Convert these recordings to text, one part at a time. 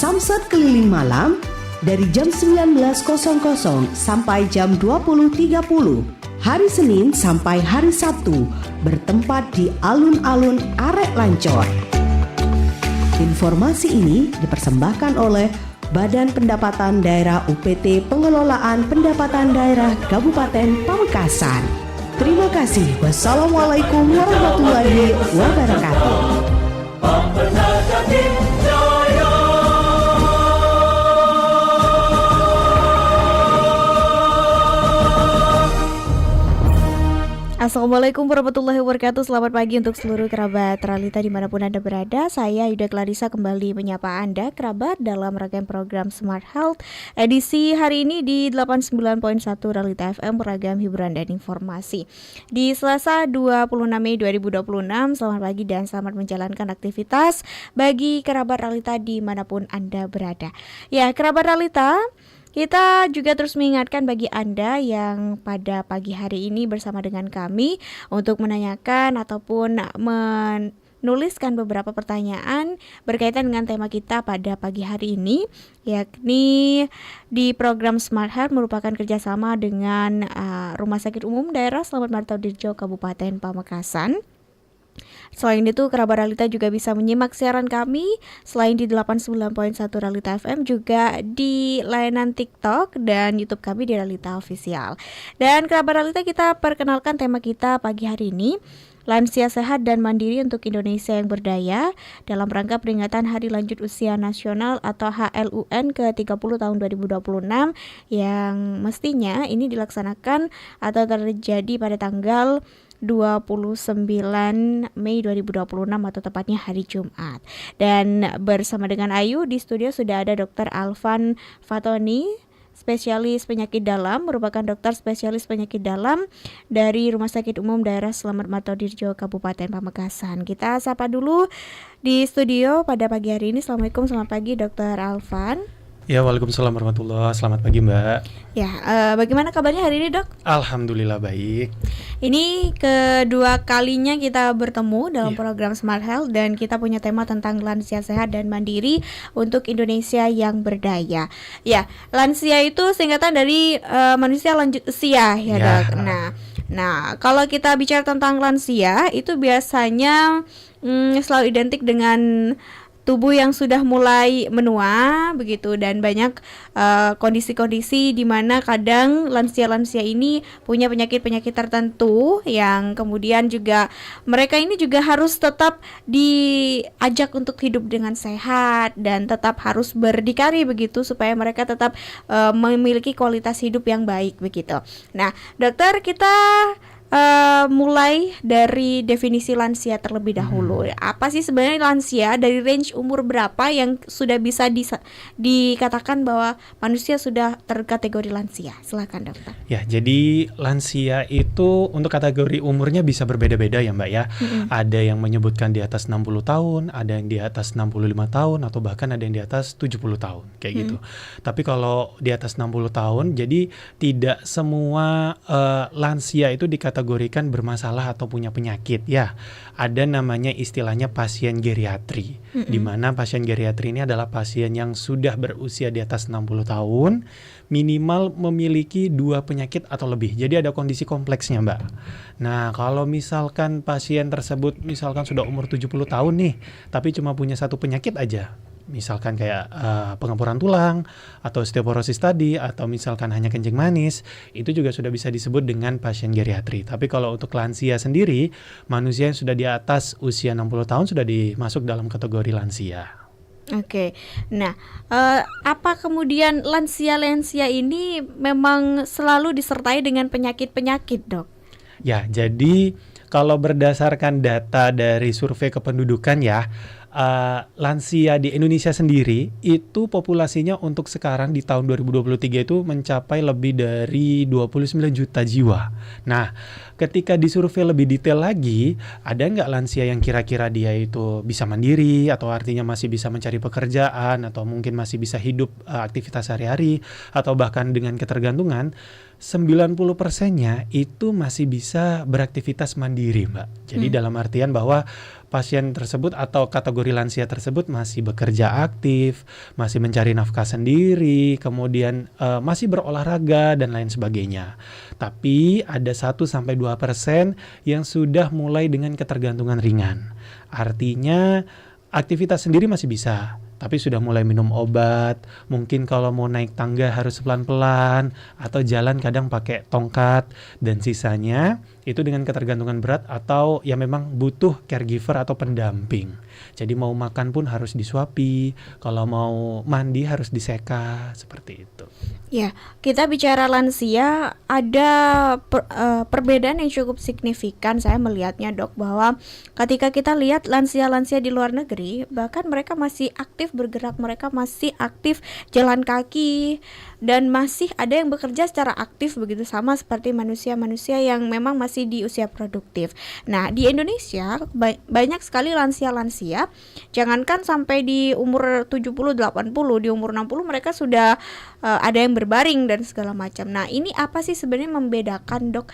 Samsat Keliling Malam dari jam 19.00 sampai jam 20.30. Hari Senin sampai hari Sabtu bertempat di alun-alun Arek Lancor. Informasi ini dipersembahkan oleh Badan Pendapatan Daerah UPT Pengelolaan Pendapatan Daerah Kabupaten Pamekasan. Terima kasih. Wassalamualaikum warahmatullahi wabarakatuh. Assalamualaikum warahmatullahi wabarakatuh. Selamat pagi untuk seluruh kerabat Realita dimanapun Anda berada. Saya Yuda Clarissa kembali menyapa Anda kerabat dalam rangkaian program Smart Health edisi hari ini di 89.1 Realita FM, beragam hiburan dan informasi. Di Selasa 26 Mei 2026, selamat pagi dan selamat menjalankan aktivitas bagi kerabat Realita dimanapun Anda berada. Ya, kerabat Realita, kita juga terus mengingatkan bagi Anda yang pada pagi hari ini bersama dengan kami untuk menanyakan ataupun menuliskan beberapa pertanyaan berkaitan dengan tema kita pada pagi hari ini, yakni di program Smart Health merupakan kerjasama dengan Rumah Sakit Umum Daerah Slamet Martodirjo Kabupaten Pamekasan. Selain itu, kerabat Realita juga bisa menyimak siaran kami selain di 89.1 Realita FM, juga di layanan TikTok dan YouTube kami di Realita Official. Dan kerabat Realita, kita perkenalkan tema kita pagi hari ini, Lansia Sehat dan Mandiri untuk Indonesia yang Berdaya, dalam rangka peringatan Hari Lanjut Usia Nasional atau HLUN ke-30 tahun 2026 yang mestinya ini dilaksanakan atau terjadi pada tanggal 29 Mei 2026 atau tepatnya hari Jumat. Dan bersama dengan Ayu di studio sudah ada Dr. Alvan Fatoni, spesialis penyakit dalam, merupakan dokter spesialis penyakit dalam dari Rumah Sakit Umum Daerah Slamet Martodirjo Kabupaten Pamekasan. Kita sapa dulu di studio pada pagi hari ini. Assalamualaikum, selamat pagi Dr. Alvan. Ya, waalaikumsalam warahmatullahi. Selamat pagi Mbak. Ya, bagaimana kabarnya hari ini Dok? Alhamdulillah baik. Ini kedua kalinya kita bertemu dalam program Smart Health dan kita punya tema tentang lansia sehat dan mandiri untuk Indonesia yang berdaya. Ya, lansia itu singkatan dari manusia lanjut usia ya Dok. Nah, kalau kita bicara tentang lansia itu biasanya selalu identik dengan tubuh yang sudah mulai menua begitu, dan banyak kondisi-kondisi di mana kadang lansia-lansia ini punya penyakit-penyakit tertentu yang kemudian juga mereka ini juga harus tetap diajak untuk hidup dengan sehat dan tetap harus berdikari begitu supaya mereka tetap memiliki kualitas hidup yang baik begitu. Nah, dokter, kita mulai dari definisi lansia terlebih dahulu. Apa sih sebenarnya lansia? Dari range umur berapa yang sudah bisa dikatakan bahwa manusia sudah terkategori lansia? Silakan dokter. Ya, jadi lansia itu untuk kategori umurnya bisa berbeda-beda ya Mbak ya. Ada yang menyebutkan di atas 60 tahun, ada yang di atas 65 tahun, atau bahkan ada yang di atas 70 tahun kayak gitu. Tapi kalau di atas 60 tahun, jadi tidak semua lansia itu dikategorikan bermasalah atau punya penyakit ya. Ada namanya istilahnya pasien geriatri, di mana pasien geriatri ini adalah pasien yang sudah berusia di atas 60 tahun, minimal memiliki 2 penyakit atau lebih. Jadi ada kondisi kompleksnya Mbak. Nah, kalau misalkan pasien tersebut misalkan sudah umur 70 tahun nih, tapi cuma punya 1 penyakit aja, misalkan kayak pengempuran tulang atau osteoporosis tadi, atau misalkan hanya kencing manis, itu juga sudah bisa disebut dengan pasien geriatri. Tapi kalau untuk lansia sendiri, manusia yang sudah di atas usia 60 tahun sudah dimasuk dalam kategori lansia. Oke. Nah, apa kemudian lansia-lansia ini memang selalu disertai dengan penyakit-penyakit, Dok? Ya, jadi kalau berdasarkan data dari survei kependudukan ya, lansia di Indonesia sendiri itu populasinya untuk sekarang di tahun 2023 itu mencapai lebih dari 29 juta jiwa. Nah, ketika disurvei lebih detail lagi, ada nggak lansia yang kira-kira dia itu bisa mandiri, atau artinya masih bisa mencari pekerjaan, atau mungkin masih bisa hidup aktivitas sehari-hari, atau bahkan dengan ketergantungan, 90%-nya itu masih bisa beraktivitas mandiri, Mbak. Jadi dalam artian bahwa pasien tersebut atau kategori lansia tersebut masih bekerja aktif, masih mencari nafkah sendiri, kemudian masih berolahraga dan lain sebagainya. Tapi ada 1-2% yang sudah mulai dengan ketergantungan ringan. Artinya aktivitas sendiri masih bisa, tapi sudah mulai minum obat, mungkin kalau mau naik tangga harus pelan-pelan, atau jalan kadang pakai tongkat, dan sisanya itu dengan ketergantungan berat atau ya memang butuh caregiver atau pendamping. Jadi mau makan pun harus disuapi, kalau mau mandi harus diseka, seperti itu. Ya, kita bicara lansia, ada perbedaan yang cukup signifikan saya melihatnya, Dok, bahwa ketika kita lihat lansia-lansia di luar negeri, bahkan mereka masih aktif bergerak, mereka masih aktif jalan kaki, dan masih ada yang bekerja secara aktif begitu, sama seperti manusia-manusia yang memang masih di usia produktif. Nah, di Indonesia banyak sekali lansia-lansia, jangankan sampai di umur 70-80, di umur 60 mereka sudah ada yang berbaring dan segala macam. Nah, ini apa sih sebenarnya membedakan, Dok,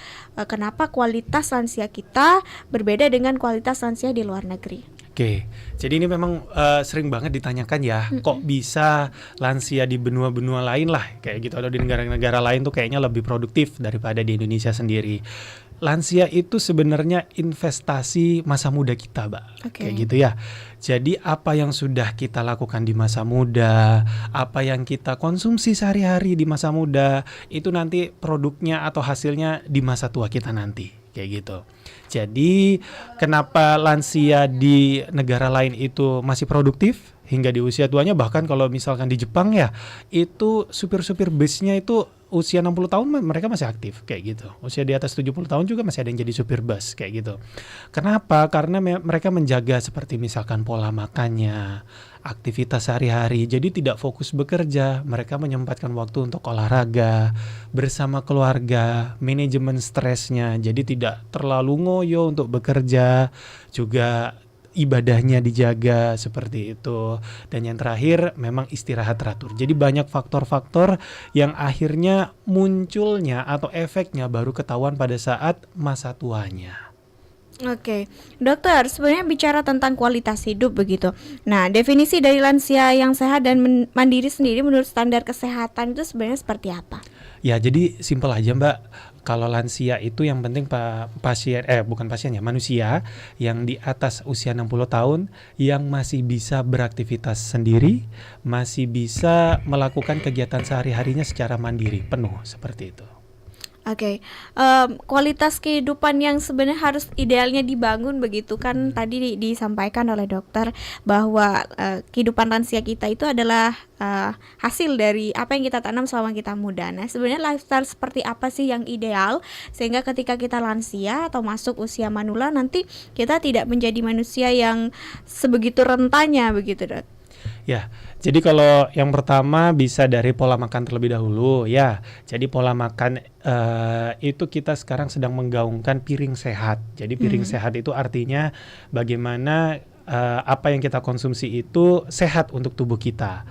kenapa kualitas lansia kita berbeda dengan kualitas lansia di luar negeri? Oke, jadi ini memang sering banget ditanyakan ya, kok bisa lansia di benua-benua lain lah kayak gitu, atau di negara-negara lain tuh kayaknya lebih produktif daripada di Indonesia sendiri. Lansia itu sebenarnya investasi masa muda kita, Mbak. Kayak gitu ya. Jadi apa yang sudah kita lakukan di masa muda, apa yang kita konsumsi sehari-hari di masa muda, itu nanti produknya atau hasilnya di masa tua kita nanti. Kayak gitu. Jadi kenapa lansia di negara lain itu masih produktif hingga di usia tuanya, bahkan kalau misalkan di Jepang ya, itu supir-supir busnya itu usia 60 tahun mereka masih aktif kayak gitu. Usia di atas 70 tahun juga masih ada yang jadi supir bus kayak gitu. Kenapa? Karena mereka menjaga seperti misalkan pola makannya, aktivitas sehari-hari. Jadi tidak fokus bekerja, mereka menyempatkan waktu untuk olahraga bersama keluarga, manajemen stresnya. Jadi tidak terlalu ngoyo untuk bekerja, juga ibadahnya dijaga seperti itu. Dan yang terakhir memang istirahat teratur. Jadi banyak faktor-faktor yang akhirnya munculnya atau efeknya baru ketahuan pada saat masa tuanya. Oke, dokter, sebenarnya bicara tentang kualitas hidup begitu. Nah, definisi dari lansia yang sehat dan mandiri sendiri menurut standar kesehatan itu sebenarnya seperti apa? Ya, jadi simpel aja, Mbak. Kalau lansia itu yang penting manusia yang di atas usia 60 tahun yang masih bisa beraktivitas sendiri, masih bisa melakukan kegiatan sehari-harinya secara mandiri penuh seperti itu. Oke, kualitas kehidupan yang sebenarnya harus idealnya dibangun begitu kan tadi disampaikan oleh dokter bahwa kehidupan lansia kita itu adalah hasil dari apa yang kita tanam selama kita muda. Nah, sebenarnya lifestyle seperti apa sih yang ideal sehingga ketika kita lansia atau masuk usia manula nanti kita tidak menjadi manusia yang sebegitu rentannya begitu, Dok? Ya, jadi kalau yang pertama bisa dari pola makan terlebih dahulu ya. Jadi pola makan itu kita sekarang sedang menggaungkan piring sehat. Jadi piring sehat itu artinya bagaimana apa yang kita konsumsi itu sehat untuk tubuh kita.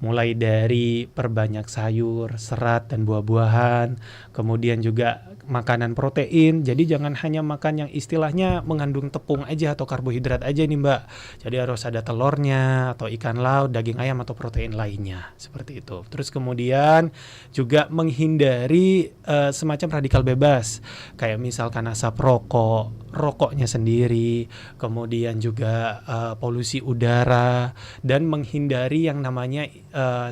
Mulai dari perbanyak sayur, serat dan buah-buahan, kemudian juga makanan protein. Jadi jangan hanya makan yang istilahnya mengandung tepung aja atau karbohidrat aja nih, Mbak. Jadi harus ada telurnya atau ikan laut, daging ayam atau protein lainnya. Seperti itu. Terus kemudian juga menghindari semacam radikal bebas. Kayak misalkan asap rokok, rokoknya sendiri, kemudian juga polusi udara, dan menghindari yang namanya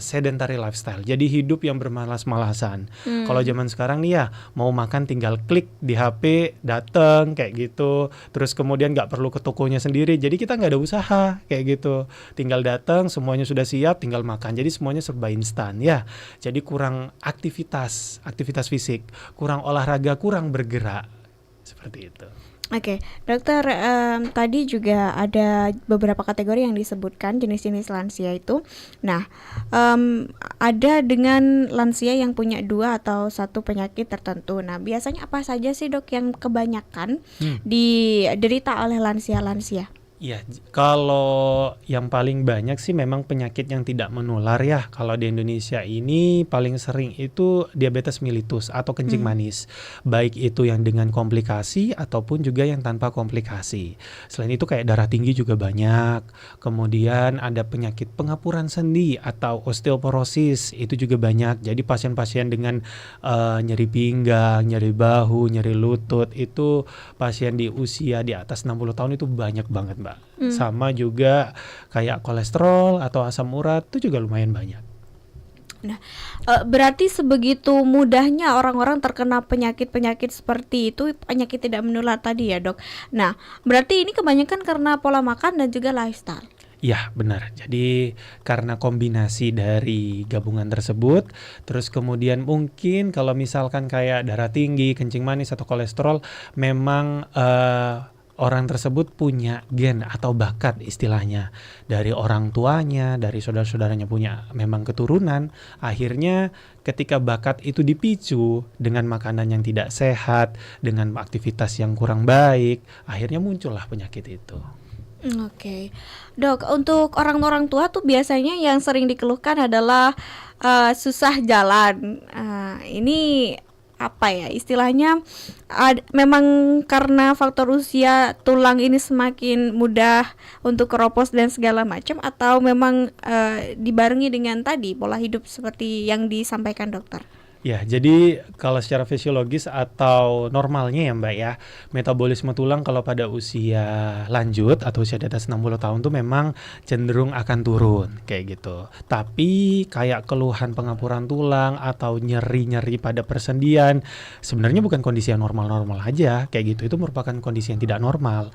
sedentary lifestyle. Jadi hidup yang bermalas-malasan. Kalau zaman sekarang nih ya, mau makan tinggal klik di HP, dateng kayak gitu. Terus kemudian nggak perlu ke tokonya sendiri. Jadi kita nggak ada usaha kayak gitu. Tinggal datang, semuanya sudah siap, tinggal makan. Jadi semuanya serba instan ya. Jadi kurang aktivitas fisik, kurang olahraga, kurang bergerak. Seperti itu. Oke, dokter, tadi juga ada beberapa kategori yang disebutkan jenis-jenis lansia itu. Nah, ada dengan lansia yang punya 2 atau 1 penyakit tertentu. Nah, biasanya apa saja sih, Dok, yang kebanyakan diderita oleh lansia-lansia? Iya, kalau yang paling banyak sih memang penyakit yang tidak menular ya. Kalau di Indonesia ini paling sering itu diabetes mellitus atau kencing Hmm. manis. Baik itu yang dengan komplikasi ataupun juga yang tanpa komplikasi. Selain itu kayak darah tinggi juga banyak. Kemudian ada penyakit pengapuran sendi atau osteoporosis, itu juga banyak. Jadi pasien-pasien dengan nyeri pinggang, nyeri bahu, nyeri lutut, itu pasien di usia di atas 60 tahun itu banyak banget, Mbak. Sama juga kayak kolesterol atau asam urat itu juga lumayan banyak. Nah, berarti sebegitu mudahnya orang-orang terkena penyakit-penyakit seperti itu, penyakit tidak menular tadi ya, Dok. Nah, berarti ini kebanyakan karena pola makan dan juga lifestyle. Ya, benar. Jadi karena kombinasi dari gabungan tersebut, terus kemudian mungkin kalau misalkan kayak darah tinggi, kencing manis atau kolesterol, memang orang tersebut punya gen atau bakat istilahnya dari orang tuanya, dari saudara-saudaranya punya memang keturunan. Akhirnya ketika bakat itu dipicu dengan makanan yang tidak sehat, dengan aktivitas yang kurang baik, akhirnya muncullah penyakit itu. Oke, Dok. Untuk orang-orang tua tuh biasanya yang sering dikeluhkan adalah susah jalan. Ini apa ya istilahnya? Memang karena faktor usia tulang ini semakin mudah untuk keropos dan segala macam, atau memang dibarengi dengan tadi pola hidup seperti yang disampaikan dokter? Ya, jadi kalau secara fisiologis atau normalnya ya Mbak ya, metabolisme tulang kalau pada usia lanjut atau usia di atas 60 tahun tuh memang cenderung akan turun kayak gitu. Tapi kayak keluhan pengapuran tulang atau nyeri-nyeri pada persendian, sebenarnya bukan kondisi yang normal-normal aja kayak gitu. Itu merupakan kondisi yang tidak normal.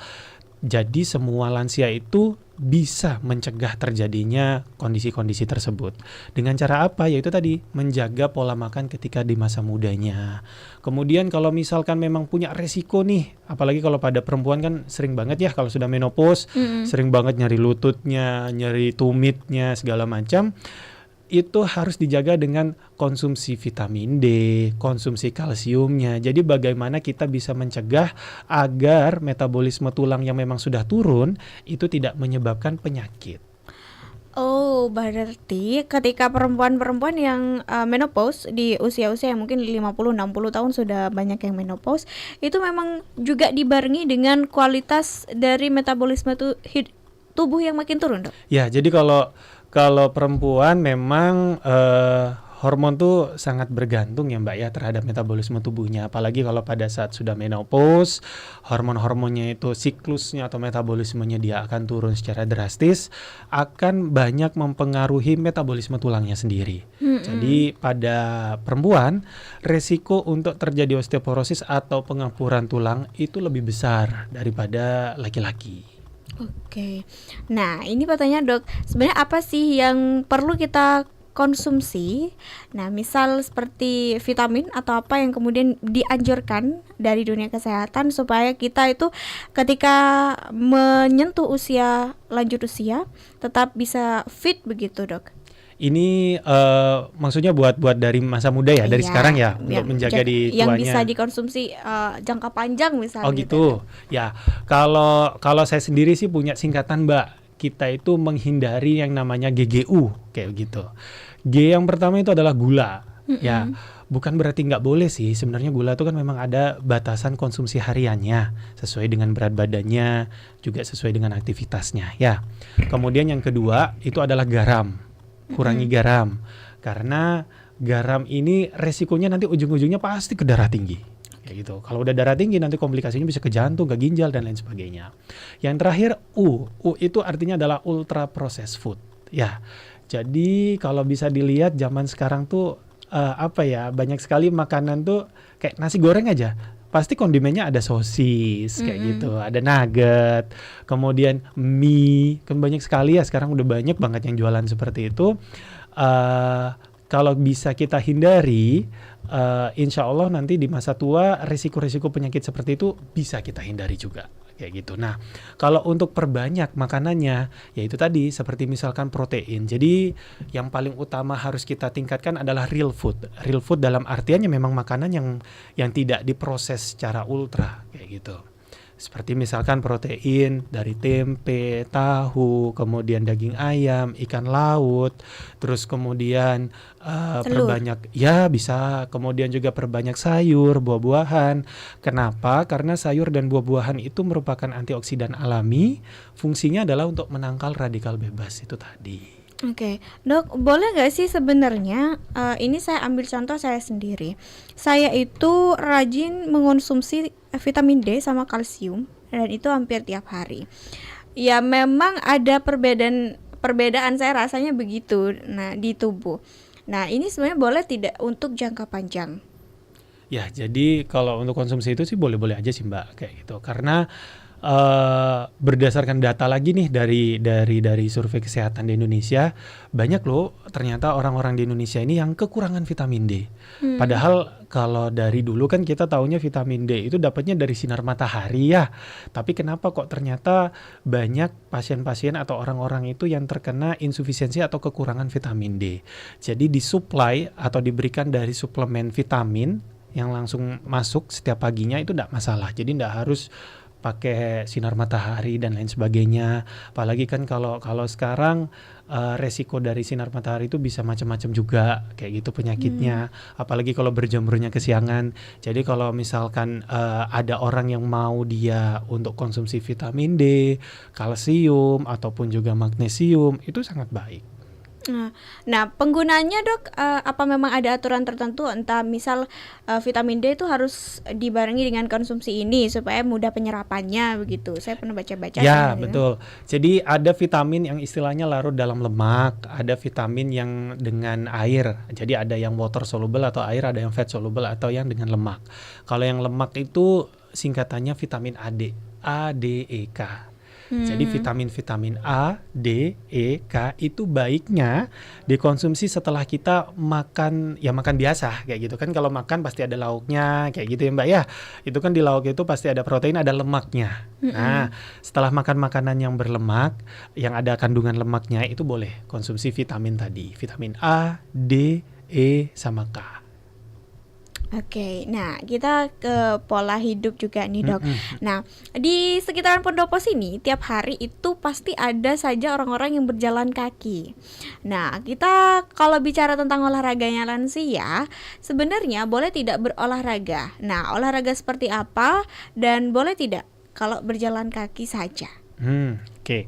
Jadi semua lansia itu bisa mencegah terjadinya kondisi-kondisi tersebut. Dengan cara apa? Yaitu tadi menjaga pola makan ketika di masa mudanya. Kemudian kalau misalkan memang punya resiko nih, apalagi kalau pada perempuan kan sering banget ya kalau sudah menopause, sering banget nyeri lututnya, nyeri tumitnya, segala macam. Itu harus dijaga dengan konsumsi vitamin D, konsumsi kalsiumnya. Jadi bagaimana kita bisa mencegah agar metabolisme tulang yang memang sudah turun itu tidak menyebabkan penyakit. Oh, berarti ketika perempuan-perempuan yang menopause di usia-usia yang mungkin 50-60 tahun sudah banyak yang menopause, itu memang juga dibarengi dengan kualitas dari metabolisme tubuh yang makin turun, Dok? Ya, jadi kalau perempuan memang hormon tuh sangat bergantung ya Mbak ya terhadap metabolisme tubuhnya. Apalagi kalau pada saat sudah menopause, hormon-hormonnya itu siklusnya atau metabolismenya dia akan turun secara drastis, akan banyak mempengaruhi metabolisme tulangnya sendiri. Jadi pada perempuan, resiko untuk terjadi osteoporosis atau pengapuran tulang itu lebih besar daripada laki-laki. Oke. Nah, ini pertanyaan, Dok. Sebenarnya apa sih yang perlu kita konsumsi? Nah, misal seperti vitamin atau apa yang kemudian dianjurkan dari dunia kesehatan supaya kita itu ketika menyentuh lanjut usia tetap bisa fit begitu, Dok? Ini maksudnya buat dari masa muda ya, dari Iya, sekarang ya, untuk menjaga di yang tuanya. bisa dikonsumsi jangka panjang misalnya. Oh gitu. Ya, kalau saya sendiri sih punya singkatan Mbak. Kita itu menghindari yang namanya GGU kayak gitu. G yang pertama itu adalah gula. Ya, bukan berarti nggak boleh sih. Sebenarnya gula itu kan memang ada batasan konsumsi hariannya sesuai dengan berat badannya, juga sesuai dengan aktivitasnya. Ya. Kemudian yang kedua itu adalah garam. Kurangi garam, karena garam ini resikonya nanti ujung-ujungnya pasti ke darah tinggi kayak gitu. Kalau udah darah tinggi nanti komplikasinya bisa ke jantung, ke ginjal dan lain sebagainya. Yang terakhir U itu artinya adalah ultra processed food ya. Jadi kalau bisa dilihat zaman sekarang tuh banyak sekali makanan tuh kayak nasi goreng aja pasti kondimennya ada sosis kayak gitu, ada nugget, kemudian mie, kan banyak sekali ya sekarang udah banyak banget yang jualan seperti itu. Kalau bisa kita hindari, insya Allah nanti di masa tua risiko-risiko penyakit seperti itu bisa kita hindari juga kayak gitu. Nah, kalau untuk perbanyak makanannya, yaitu tadi seperti misalkan protein. Jadi yang paling utama harus kita tingkatkan adalah real food. Real food dalam artiannya memang makanan yang tidak diproses secara ultra kayak gitu. Seperti misalkan protein dari tempe, tahu, kemudian daging ayam, ikan laut, terus kemudian Telur. perbanyak, ya bisa, kemudian juga perbanyak sayur, buah-buahan. Kenapa? Karena sayur dan buah-buahan itu merupakan antioksidan alami, fungsinya adalah untuk menangkal radikal bebas itu tadi. Oke, Dok, boleh nggak sih sebenarnya ini saya ambil contoh saya sendiri. Saya itu rajin mengonsumsi vitamin D sama kalsium dan itu hampir tiap hari. Ya memang ada perbedaan saya rasanya begitu. Nah, di tubuh. Nah, ini sebenarnya boleh tidak untuk jangka panjang? Ya, jadi kalau untuk konsumsi itu sih boleh-boleh aja sih Mbak, kayak gitu. Karena berdasarkan data lagi nih dari survei kesehatan di Indonesia, banyak loh ternyata orang-orang di Indonesia ini yang kekurangan vitamin D. Padahal kalau dari dulu kan kita taunya vitamin D itu dapatnya dari sinar matahari ya. Tapi kenapa kok ternyata banyak pasien-pasien atau orang-orang itu yang terkena insufisiensi atau kekurangan vitamin D. Jadi disuplai atau diberikan dari suplemen vitamin yang langsung masuk setiap paginya itu tidak masalah. Jadi tidak harus pakai sinar matahari dan lain sebagainya. Apalagi kan kalau sekarang resiko dari sinar matahari itu bisa macam-macam juga kayak gitu penyakitnya. Apalagi kalau berjemurnya kesiangan. Jadi kalau misalkan ada orang yang mau dia untuk konsumsi vitamin D, kalsium ataupun juga magnesium itu sangat baik. Nah, penggunaannya Dok, apa memang ada aturan tertentu, entah misal vitamin D itu harus dibarengi dengan konsumsi ini supaya mudah penyerapannya begitu. Saya pernah baca-baca. Ya, gitu. betul. Jadi ada vitamin yang istilahnya larut dalam lemak, ada vitamin yang dengan air. Jadi ada yang water soluble atau air, ada yang fat soluble atau yang dengan lemak. Kalau yang lemak itu singkatannya vitamin AD, ADEK. Jadi vitamin A, D, E, K itu baiknya dikonsumsi setelah kita makan, ya makan biasa kayak gitu kan. Kalau makan pasti ada lauknya kayak gitu ya Mbak ya. Itu kan di lauk itu pasti ada protein, ada lemaknya. Nah, setelah makan makanan yang berlemak, yang ada kandungan lemaknya itu boleh konsumsi vitamin tadi. Vitamin A, D, E, sama K. Oke, nah kita ke pola hidup juga nih Dok. Nah, di sekitaran Pendopo sini tiap hari itu pasti ada saja orang-orang yang berjalan kaki. Nah, kita kalau bicara tentang olahraganya lansia, sebenarnya boleh tidak berolahraga. Nah, olahraga seperti apa dan boleh tidak kalau berjalan kaki saja? Oke.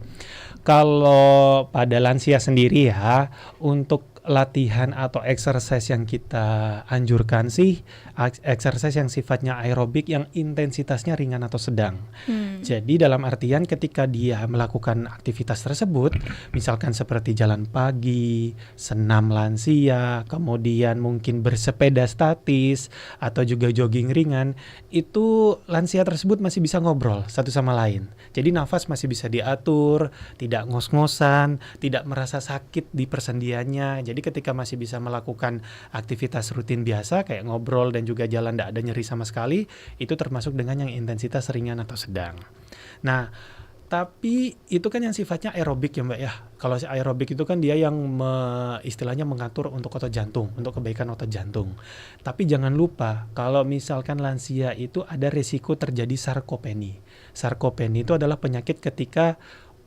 Kalau pada lansia sendiri ya, untuk latihan atau exercise yang kita anjurkan sih exercise yang sifatnya aerobik yang intensitasnya ringan atau sedang. Jadi dalam artian ketika dia melakukan aktivitas tersebut, misalkan seperti jalan pagi, senam lansia, kemudian mungkin bersepeda statis atau juga jogging ringan, itu lansia tersebut masih bisa ngobrol satu sama lain. Jadi nafas masih bisa diatur, tidak ngos-ngosan, tidak merasa sakit di persendiannya. Jadi ketika masih bisa melakukan aktivitas rutin biasa kayak ngobrol dan juga jalan tidak ada nyeri sama sekali, itu termasuk dengan yang intensitas ringan atau sedang. Nah, tapi itu kan yang sifatnya aerobik ya Mbak ya. Kalau aerobik itu kan dia yang istilahnya mengatur untuk otot jantung, untuk kebaikan otot jantung. Tapi jangan lupa kalau misalkan lansia itu ada risiko terjadi sarkopeni. Sarkopeni itu adalah penyakit ketika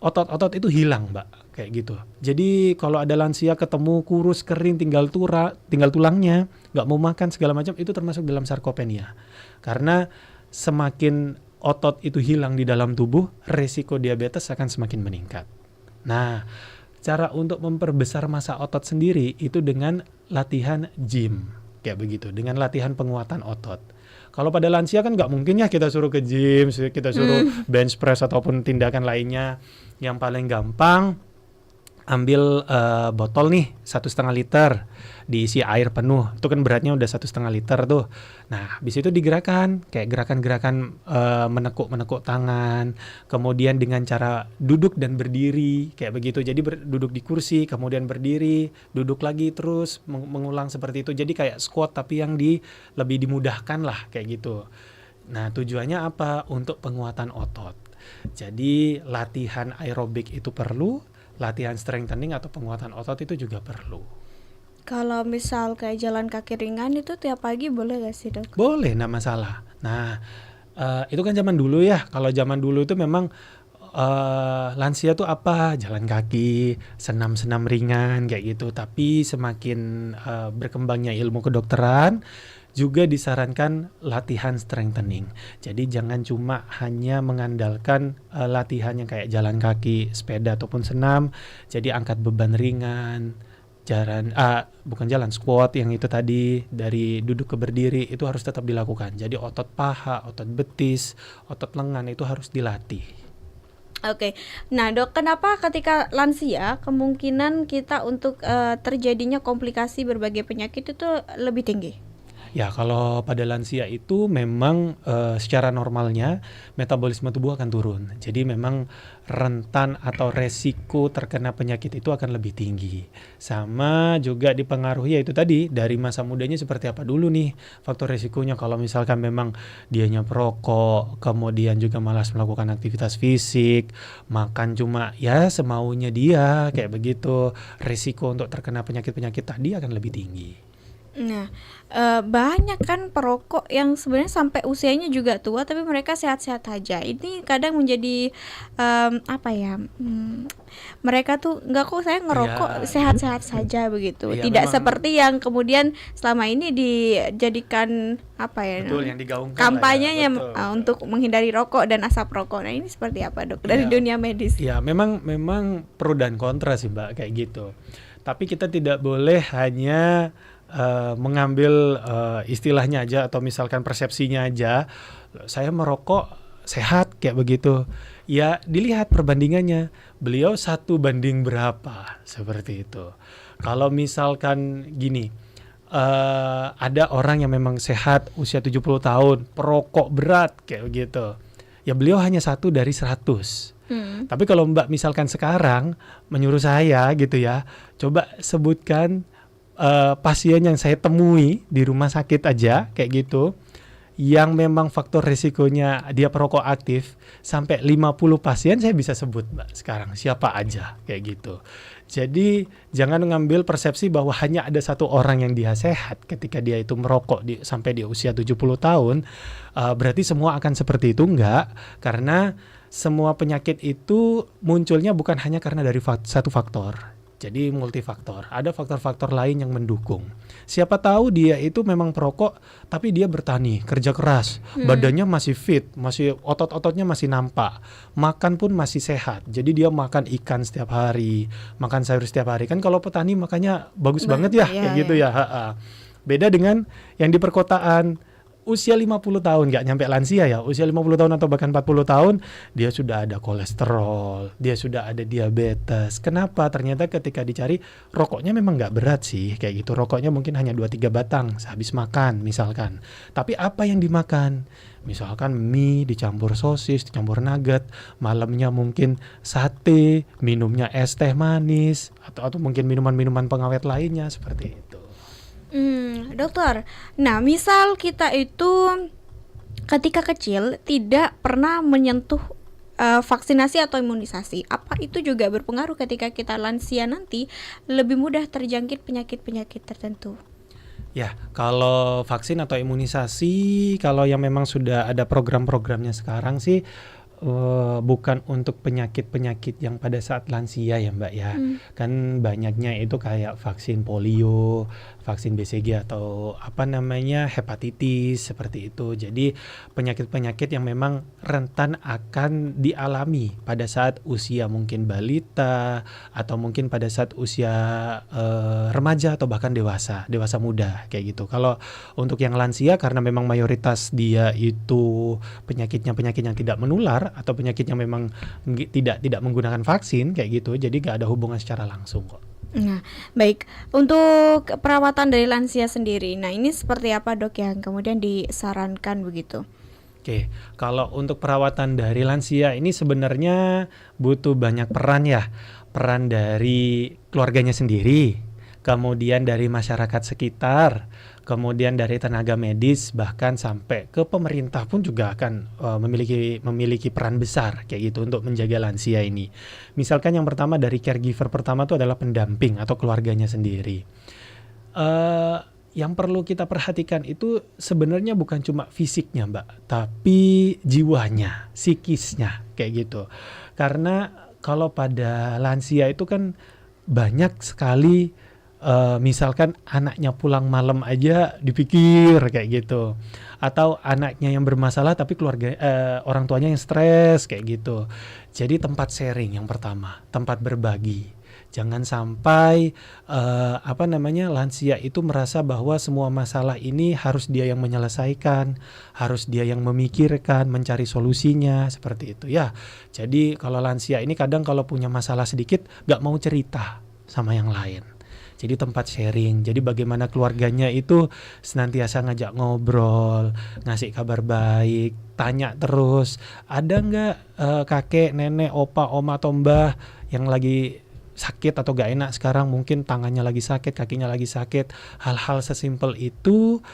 otot-otot itu hilang Mbak, kayak gitu. Jadi kalau ada lansia ketemu kurus, kering, tinggal tulangnya, nggak mau makan segala macam, itu termasuk dalam sarkopenia. Karena semakin otot itu hilang di dalam tubuh, resiko diabetes akan semakin meningkat. Nah, cara untuk memperbesar massa otot sendiri itu dengan latihan gym, kayak begitu, dengan latihan penguatan otot. Kalau pada lansia kan nggak mungkin ya kita suruh ke gym, kita suruh bench press ataupun tindakan lainnya. Yang paling gampang, ambil botol nih 1,5 liter, diisi air penuh. Itu kan beratnya udah 1,5 liter tuh. Nah, habis itu digerakkan, kayak gerakan-gerakan menekuk tangan. Kemudian dengan cara duduk dan berdiri, kayak begitu. Jadi duduk di kursi, kemudian berdiri, duduk lagi terus, mengulang seperti itu. Jadi kayak squat tapi yang lebih dimudahkan lah, kayak gitu. Nah, tujuannya apa? Untuk penguatan otot. Jadi latihan aerobik itu perlu, latihan strengthening atau penguatan otot itu juga perlu. Kalau misal kayak jalan kaki ringan itu tiap pagi boleh gak sih Dok? Boleh, nggak masalah. Nah, Itu kan zaman dulu ya. Kalau zaman dulu itu memang lansia tuh apa? Jalan kaki, senam-senam ringan kayak gitu. Tapi semakin berkembangnya ilmu kedokteran, juga disarankan latihan strengthening. Jadi jangan cuma hanya mengandalkan latihan yang kayak jalan kaki, sepeda ataupun senam. Jadi angkat beban ringan, bukan jalan, squat yang itu tadi, dari duduk ke berdiri itu harus tetap dilakukan. Jadi otot paha, otot betis, otot lengan itu harus dilatih. Oke, nah dok, kenapa ketika lansia kemungkinan kita untuk terjadinya komplikasi berbagai penyakit itu lebih tinggi? Ya, kalau pada lansia itu memang secara normalnya metabolisme tubuh akan turun. Jadi memang rentan atau resiko terkena penyakit itu akan lebih tinggi. Sama juga dipengaruhi yaitu tadi dari masa mudanya seperti apa dulu nih faktor resikonya. Kalau misalkan memang dianya perokok, kemudian juga malas melakukan aktivitas fisik, makan cuma ya semaunya dia kayak begitu, resiko untuk terkena penyakit-penyakit tadi akan lebih tinggi. Nah, banyak kan perokok yang sebenarnya sampai usianya juga tua tapi mereka sehat-sehat aja. Ini kadang menjadi mereka tuh nggak, kok saya ngerokok sehat-sehat saja begitu. Iya, Tidak memang. seperti yang kemudian selama ini dijadikan Betul, yang digaungkan kampanyenya lah ya, betul. untuk menghindari rokok dan asap rokok. Nah, ini seperti apa dok dari Iya. dunia medis? Ya, memang pro dan kontra sih Mbak kayak gitu. Tapi kita tidak boleh hanya mengambil istilahnya aja atau misalkan persepsinya aja. Saya merokok sehat kayak begitu. Ya dilihat perbandingannya. Beliau 1 banding berapa seperti itu. Kalau misalkan gini, ada orang yang memang sehat usia 70 tahun, perokok berat kayak begitu. Ya beliau hanya 1 dari 100. Tapi kalau Mbak misalkan sekarang menyuruh saya gitu ya, coba sebutkan pasien yang saya temui di rumah sakit aja kayak gitu, yang memang faktor risikonya dia perokok aktif, sampai 50 pasien saya bisa sebut Mbak sekarang siapa aja kayak gitu. Jadi jangan mengambil persepsi bahwa hanya ada 1 orang yang dia sehat ketika dia itu merokok sampai di usia 70 tahun, berarti semua akan seperti itu. Enggak, karena semua penyakit itu munculnya bukan hanya karena dari satu faktor. Jadi multifaktor, ada faktor-faktor lain yang mendukung. Siapa tahu dia itu memang perokok, tapi dia bertani, kerja keras, badannya masih fit, masih otot-ototnya masih nampak, makan pun masih sehat. Jadi dia makan ikan setiap hari, makan sayur setiap hari. Kan kalau petani makannya bagus banget ya, kayak gitu ya. Beda dengan yang di perkotaan. Usia 50 tahun, nggak nyampe lansia ya, usia 50 tahun atau bahkan 40 tahun, dia sudah ada kolesterol, dia sudah ada diabetes. Kenapa? Ternyata ketika dicari, rokoknya memang nggak berat sih, kayak gitu. Rokoknya mungkin hanya 2-3 batang sehabis makan misalkan. Tapi apa yang dimakan? Misalkan mie dicampur sosis, dicampur nugget, malamnya mungkin sate, minumnya es teh manis, atau mungkin minuman-minuman pengawet lainnya, seperti itu. Dokter, nah misal kita itu ketika kecil tidak pernah menyentuh vaksinasi atau imunisasi, apa itu juga berpengaruh ketika kita lansia nanti lebih mudah terjangkit penyakit-penyakit tertentu? Ya, kalau vaksin atau imunisasi, kalau yang memang sudah ada program-programnya sekarang sih, bukan untuk penyakit-penyakit yang pada saat lansia ya Mbak ya. Kan banyaknya itu kayak vaksin polio, vaksin BCG atau hepatitis seperti itu. Jadi penyakit-penyakit yang memang rentan akan dialami pada saat usia mungkin balita atau mungkin pada saat usia remaja atau bahkan dewasa muda kayak gitu. Kalau untuk yang lansia karena memang mayoritas dia itu penyakitnya penyakit yang tidak menular atau penyakit yang memang tidak menggunakan vaksin kayak gitu, jadi gak ada hubungan secara langsung kok. Nah, baik. Untuk perawatan dari lansia sendiri, nah ini seperti apa dok yang kemudian disarankan begitu? Oke, kalau untuk perawatan dari lansia ini sebenarnya butuh banyak peran ya. Peran dari keluarganya sendiri, kemudian dari masyarakat sekitar, kemudian dari tenaga medis, bahkan sampai ke pemerintah pun juga akan memiliki peran besar kayak gitu untuk menjaga lansia ini. Misalkan yang pertama dari caregiver pertama itu adalah pendamping atau keluarganya sendiri. yang perlu kita perhatikan itu sebenarnya bukan cuma fisiknya Mbak, tapi jiwanya, psikisnya kayak gitu. Karena kalau pada lansia itu kan banyak sekali misalkan anaknya pulang malam aja dipikir kayak gitu, atau anaknya yang bermasalah tapi keluarga orang tuanya yang stres kayak gitu. Jadi tempat sharing yang pertama, tempat berbagi. Jangan sampai lansia itu merasa bahwa semua masalah ini harus dia yang menyelesaikan, harus dia yang memikirkan, mencari solusinya seperti itu ya. Jadi kalau lansia ini kadang kalau punya masalah sedikit gak mau cerita sama yang lain. Jadi tempat sharing, jadi bagaimana keluarganya itu senantiasa ngajak ngobrol, ngasih kabar baik, tanya terus, ada nggak kakek, nenek, opa, oma, atau mbah yang lagi sakit atau gak enak sekarang, mungkin tangannya lagi sakit, kakinya lagi sakit. Hal-hal sesimpel itu,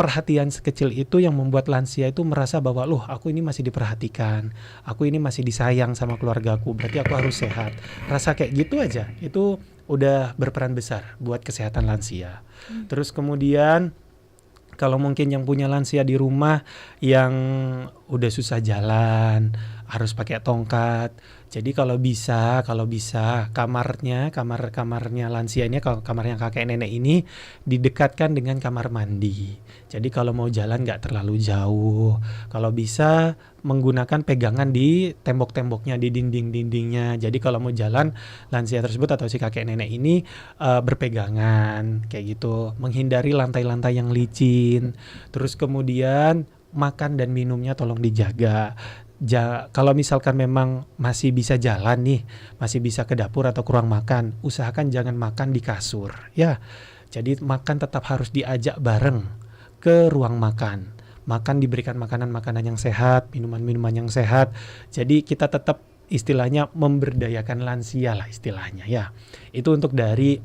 perhatian sekecil itu yang membuat lansia itu merasa bahwa loh aku ini masih diperhatikan, aku ini masih disayang sama keluargaku, berarti aku harus sehat. Rasa kayak gitu aja itu udah berperan besar buat kesehatan lansia. Terus kemudian kalau mungkin yang punya lansia di rumah yang udah susah jalan, harus pakai tongkat. Jadi kalau bisa kamarnya lansia ini, kalau kamarnya kakek nenek ini didekatkan dengan kamar mandi. Jadi kalau mau jalan nggak terlalu jauh. Kalau bisa menggunakan pegangan di tembok-temboknya, di dinding-dindingnya. Jadi kalau mau jalan, lansia tersebut atau si kakek nenek ini berpegangan kayak gitu, menghindari lantai-lantai yang licin. Terus kemudian makan dan minumnya tolong dijaga. Kalau misalkan memang masih bisa jalan nih, masih bisa ke dapur atau kurang makan, usahakan jangan makan di kasur ya. Jadi makan tetap harus diajak bareng ke ruang makan. Makan diberikan makanan-makanan yang sehat, minuman-minuman yang sehat. Jadi kita tetap istilahnya memberdayakan lansia lah istilahnya ya. Itu untuk dari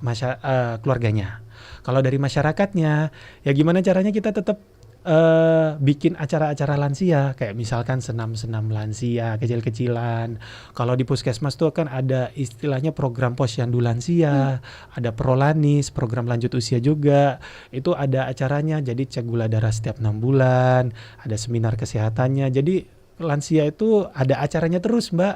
keluarganya. Kalau dari masyarakatnya, ya gimana caranya kita tetap bikin acara-acara lansia, kayak misalkan senam-senam lansia kecil-kecilan. Kalau di puskesmas tuh kan ada istilahnya program posyandu lansia, ada prolanis, program lanjut usia juga. Itu ada acaranya, jadi cek gula darah setiap 6 bulan, ada seminar kesehatannya. Jadi lansia itu ada acaranya terus Mbak,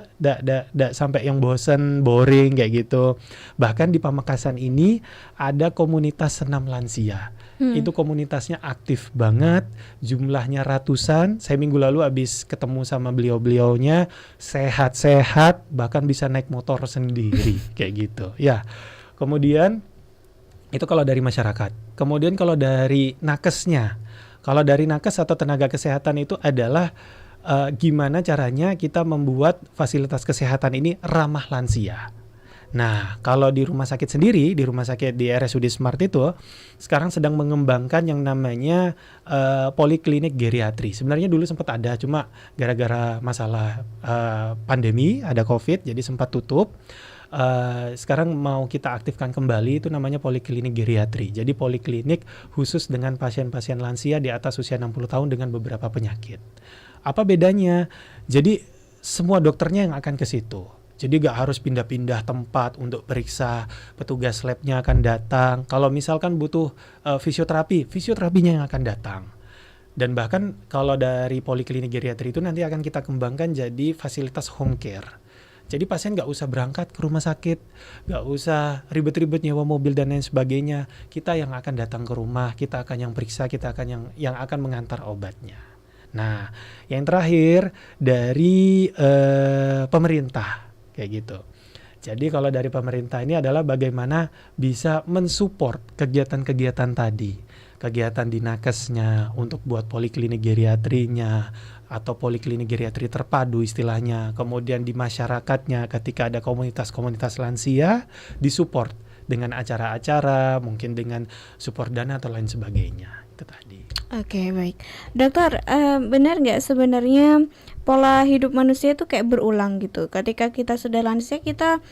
nggak sampai yang bosen, boring kayak gitu. Bahkan di Pamekasan ini ada komunitas senam lansia. Itu komunitasnya aktif banget, jumlahnya ratusan. Saya minggu lalu habis ketemu sama beliau-beliaunya, sehat-sehat, bahkan bisa naik motor sendiri kayak gitu ya. Kemudian itu kalau dari masyarakat. Kemudian kalau dari nakesnya, kalau dari nakes atau tenaga kesehatan itu adalah gimana caranya kita membuat fasilitas kesehatan ini ramah lansia. Nah, kalau di rumah sakit sendiri, di rumah sakit di RSUD Smart itu sekarang sedang mengembangkan yang namanya poliklinik geriatri. Sebenarnya dulu sempat ada, cuma gara-gara masalah pandemi, ada COVID, jadi sempat tutup. Sekarang mau kita aktifkan kembali, itu namanya poliklinik geriatri. Jadi poliklinik khusus dengan pasien-pasien lansia di atas usia 60 tahun dengan beberapa penyakit. Apa bedanya? Jadi semua dokternya yang akan ke situ. Jadi gak harus pindah-pindah tempat untuk periksa, petugas labnya akan datang. Kalau misalkan butuh fisioterapinya yang akan datang. Dan bahkan kalau dari poliklinik geriatri itu nanti akan kita kembangkan jadi fasilitas home care. Jadi pasien gak usah berangkat ke rumah sakit, gak usah ribet-ribet nyewa mobil dan lain sebagainya. Kita yang akan datang ke rumah, kita akan yang periksa, kita akan yang akan mengantar obatnya. Nah, yang terakhir dari pemerintah. Kayak gitu. Jadi kalau dari pemerintah ini adalah bagaimana bisa mensupport kegiatan-kegiatan tadi. Kegiatan di nakesnya untuk buat poliklinik geriatrinya atau poliklinik geriatri terpadu istilahnya. Kemudian di masyarakatnya ketika ada komunitas-komunitas lansia disupport dengan acara-acara, mungkin dengan support dana atau lain sebagainya. Itu tadi. Oke, baik. Dokter, benar nggak sebenarnya pola hidup manusia itu kayak berulang gitu. Ketika kita sudah lansia, kita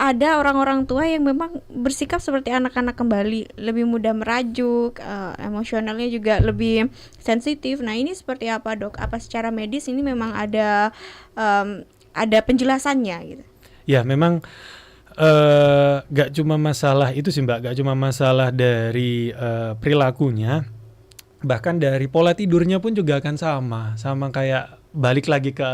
ada orang-orang tua yang memang bersikap seperti anak-anak kembali, lebih mudah merajuk, emosionalnya juga lebih sensitif. Nah, ini seperti apa, Dok? Apa secara medis ini memang ada penjelasannya gitu? Ya, memang Gak cuma masalah itu sih Mbak, gak cuma masalah dari perilakunya, bahkan dari pola tidurnya pun juga akan sama kayak balik lagi ke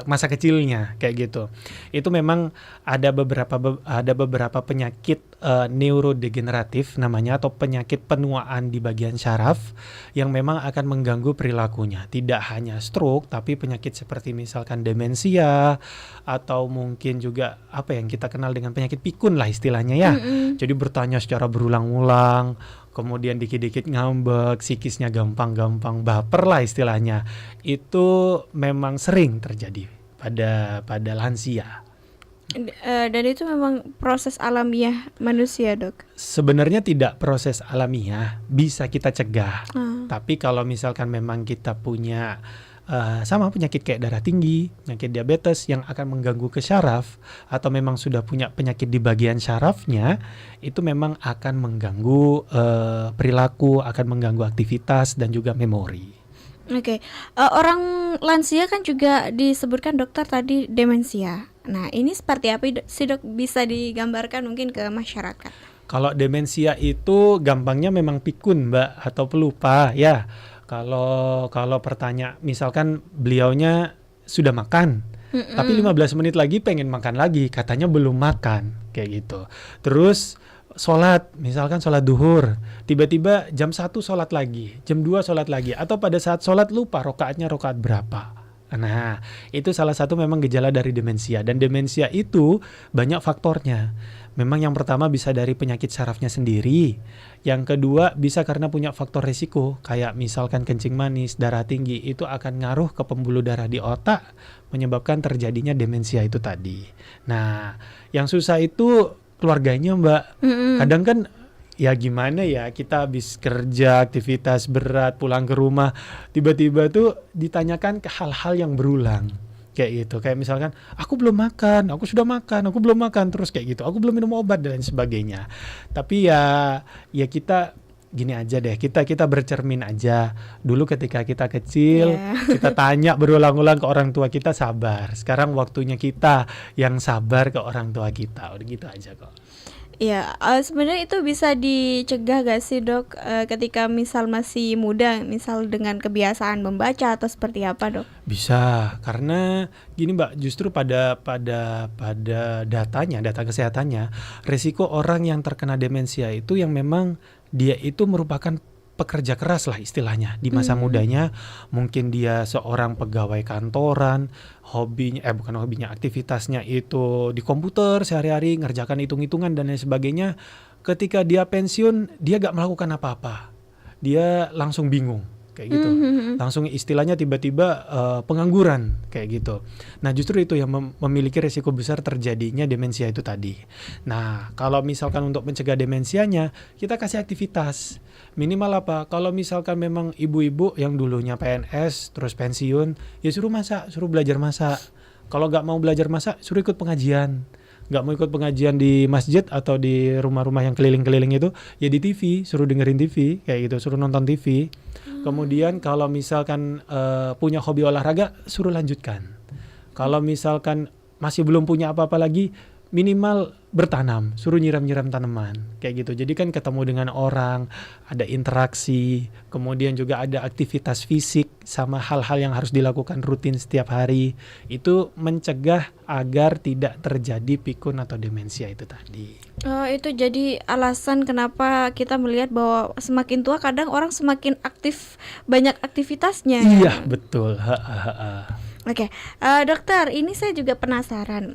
masa kecilnya kayak gitu. Itu memang ada beberapa penyakit neurodegeneratif namanya, atau penyakit penuaan di bagian syaraf yang memang akan mengganggu perilakunya. Tidak hanya stroke, tapi penyakit seperti misalkan demensia, atau mungkin juga apa yang kita kenal dengan penyakit pikun lah istilahnya ya. Jadi bertanya secara berulang-ulang, kemudian dikit-dikit ngambek, psikisnya gampang-gampang baper lah istilahnya. Itu memang sering terjadi pada lansia. Dan itu memang proses alamiah manusia, Dok? Sebenarnya tidak proses alamiah, bisa kita cegah. Tapi kalau misalkan memang kita punya sama penyakit kayak darah tinggi, penyakit diabetes yang akan mengganggu ke syaraf, atau memang sudah punya penyakit di bagian syarafnya, itu memang akan mengganggu perilaku, akan mengganggu aktivitas dan juga memori. Oke. Orang lansia kan juga disebutkan dokter tadi demensia. Nah, ini seperti apa sih, Dok? Bisa digambarkan mungkin ke masyarakat? Kalau demensia itu gampangnya memang pikun, Mbak, atau pelupa ya. Kalau pertanyaan misalkan beliaunya sudah makan, tapi 15 menit lagi pengen makan lagi, katanya belum makan, kayak gitu. Terus sholat, misalkan sholat duhur, tiba-tiba jam 1 sholat lagi, jam 2 sholat lagi, atau pada saat sholat lupa rokaatnya rokaat berapa. Nah, itu salah satu memang gejala dari demensia. Dan demensia itu banyak faktornya. Memang yang pertama bisa dari penyakit sarafnya sendiri. Yang kedua bisa karena punya faktor risiko, kayak misalkan kencing manis, darah tinggi, itu akan ngaruh ke pembuluh darah di otak, menyebabkan terjadinya demensia itu tadi. Nah, yang susah itu keluarganya, Mbak. Kadang kan ya gimana ya, kita habis kerja, aktivitas berat, pulang ke rumah, tiba-tiba tuh ditanyakan ke hal-hal yang berulang. Kayak gitu, kayak misalkan aku belum makan, aku sudah makan, aku belum makan, terus kayak gitu, aku belum minum obat dan lain sebagainya. Tapi ya kita gini aja deh, kita bercermin aja. Dulu ketika kita kecil, kita tanya berulang-ulang ke orang tua kita, sabar. Sekarang waktunya kita yang sabar ke orang tua kita. Udah gitu aja kok. Ya, sebenarnya itu bisa dicegah gak sih, Dok, ketika misal masih muda, misal dengan kebiasaan membaca atau seperti apa, Dok? Bisa, karena gini Mbak, justru pada data kesehatannya, resiko orang yang terkena demensia itu yang memang dia itu merupakan pekerja keras lah istilahnya di masa mudanya. Mungkin dia seorang pegawai kantoran, aktivitasnya itu di komputer sehari-hari, ngerjakan hitung-hitungan dan lain sebagainya. Ketika dia pensiun, dia gak melakukan apa-apa, dia langsung bingung kayak gitu, langsung istilahnya tiba-tiba pengangguran kayak gitu. Nah, justru itu yang memiliki resiko besar terjadinya demensia itu tadi. Nah, kalau misalkan untuk mencegah demensianya, kita kasih aktivitas minimal apa? Kalau misalkan memang ibu-ibu yang dulunya PNS terus pensiun, ya suruh masak, suruh belajar masak. Kalau nggak mau belajar masak, suruh ikut pengajian. Nggak mau ikut pengajian di masjid atau di rumah-rumah yang keliling-keliling itu, ya di TV, suruh dengerin TV kayak gitu, suruh nonton TV. Kemudian kalau misalkan punya hobi olahraga, suruh lanjutkan. Kalau misalkan masih belum punya apa-apa lagi, minimal bertanam, suruh nyiram-nyiram tanaman kayak gitu. Jadi kan ketemu dengan orang, ada interaksi, kemudian juga ada aktivitas fisik sama hal-hal yang harus dilakukan rutin setiap hari. Itu mencegah agar tidak terjadi pikun atau demensia itu tadi. Oh, itu jadi alasan kenapa kita melihat bahwa semakin tua kadang orang semakin aktif, banyak aktivitasnya. Iya, betul. Oke, dokter, ini saya juga penasaran,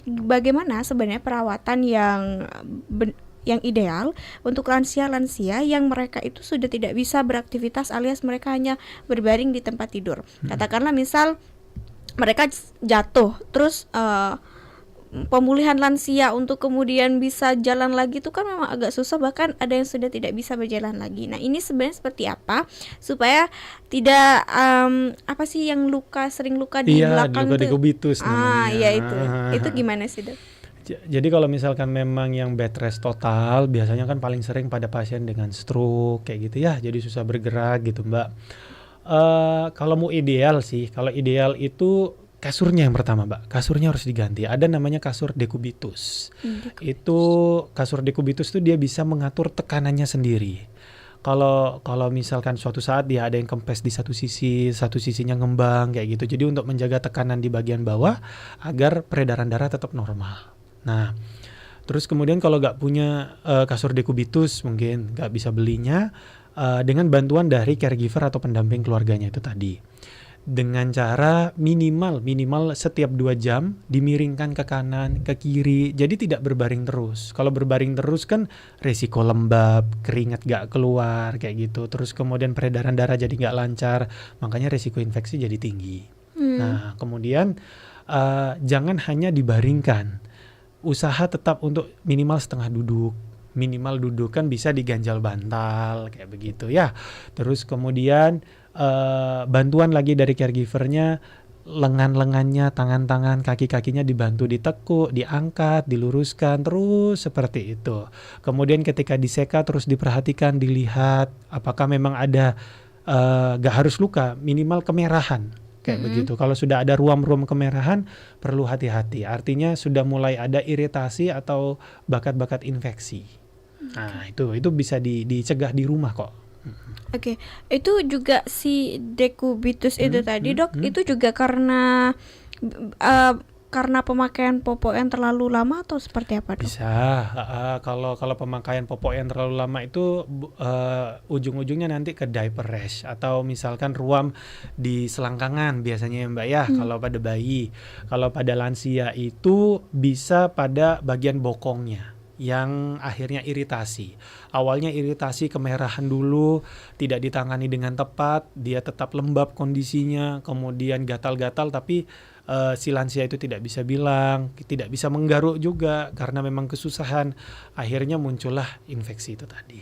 bagaimana sebenarnya perawatan yang ideal untuk lansia-lansia yang mereka itu sudah tidak bisa beraktivitas alias mereka hanya berbaring di tempat tidur. Katakanlah misal mereka jatuh, terus pemulihan lansia untuk kemudian bisa jalan lagi itu kan memang agak susah, bahkan ada yang sudah tidak bisa berjalan lagi. Nah, ini sebenarnya seperti apa supaya tidak yang sering luka di belakang luka dekubitus namanya. Ya itu gimana sih, Dok? Jadi kalau misalkan memang yang bed rest total, biasanya kan paling sering pada pasien dengan stroke kayak gitu ya, jadi susah bergerak gitu, Mbak. Kalau mau ideal sih, kalau ideal itu Kasurnya yang pertama, Mbak. Kasurnya harus diganti. Ada namanya kasur dekubitus. Itu kasur dekubitus tuh dia bisa mengatur tekanannya sendiri. Kalau misalkan suatu saat dia ada yang kempes di satu sisinya ngembang kayak gitu. Jadi untuk menjaga tekanan di bagian bawah agar peredaran darah tetap normal. Nah, terus kemudian kalau nggak punya kasur dekubitus, mungkin nggak bisa belinya dengan bantuan dari caregiver atau pendamping keluarganya itu tadi. Dengan cara minimal setiap 2 jam dimiringkan ke kanan, ke kiri, jadi tidak berbaring terus. Kalau berbaring terus kan resiko lembab, keringat gak keluar kayak gitu, terus kemudian peredaran darah jadi gak lancar, makanya resiko infeksi jadi tinggi. Nah kemudian jangan hanya dibaringkan, usaha tetap untuk minimal setengah duduk. Minimal duduk kan bisa diganjal bantal kayak begitu ya. Terus kemudian bantuan lagi dari caregivernya, lengan-lengannya, tangan-tangan, kaki-kakinya dibantu ditekuk, diangkat, diluruskan terus seperti itu. Kemudian ketika diseka terus diperhatikan, dilihat apakah memang ada gak harus luka, minimal kemerahan kayak begitu. Kalau sudah ada ruam-ruam kemerahan perlu hati-hati, artinya sudah mulai ada iritasi atau bakat-bakat infeksi. Nah itu bisa dicegah di rumah kok. Oke, itu juga si dekubitus itu tadi dok, itu juga karena pemakaian popok yang terlalu lama atau seperti apa dok? Bisa, kalau pemakaian popok yang terlalu lama itu ujung-ujungnya nanti ke diaper rash atau misalkan ruam di selangkangan biasanya ya Mbak ya, kalau pada bayi. Kalau pada lansia itu bisa pada bagian bokongnya yang akhirnya iritasi. Awalnya iritasi kemerahan dulu, tidak ditangani dengan tepat, dia tetap lembab kondisinya, kemudian gatal-gatal tapi si lansia itu tidak bisa bilang, tidak bisa menggaruk juga karena memang kesusahan, akhirnya muncullah infeksi itu tadi.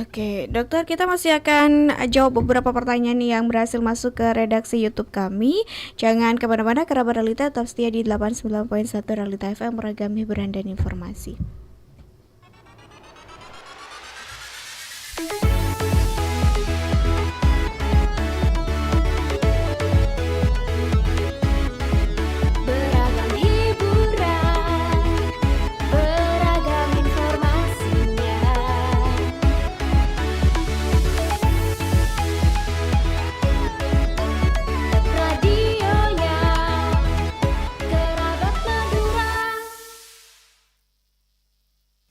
Oke, dokter, kita masih akan jawab beberapa pertanyaan nih yang berhasil masuk ke redaksi YouTube kami. Jangan kemana-mana, Kerabat Realita tetap setia di 89.1 Realita FM, beragam hiburan dan informasi.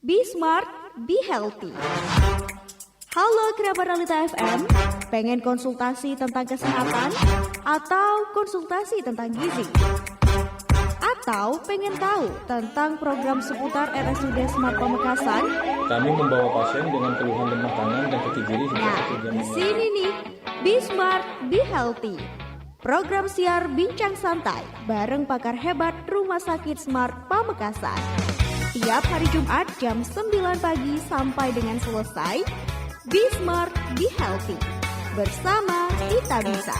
Be smart, be healthy. Halo kerabat Realita FM, pengen konsultasi tentang kesehatan atau konsultasi tentang gizi? Atau pengen tahu tentang program seputar RSUD Smart Pamekasan? Kami membawa pasien dengan keluhan lemah tangan dan kaki kiri. Di sini nih, Be Smart, Be Healthy. Program siar bincang santai bareng pakar hebat Rumah Sakit Smart Pamekasan. Tiap hari Jumat jam 9 pagi sampai dengan selesai. Be Smart, Be Healthy. Bersama kita bisa.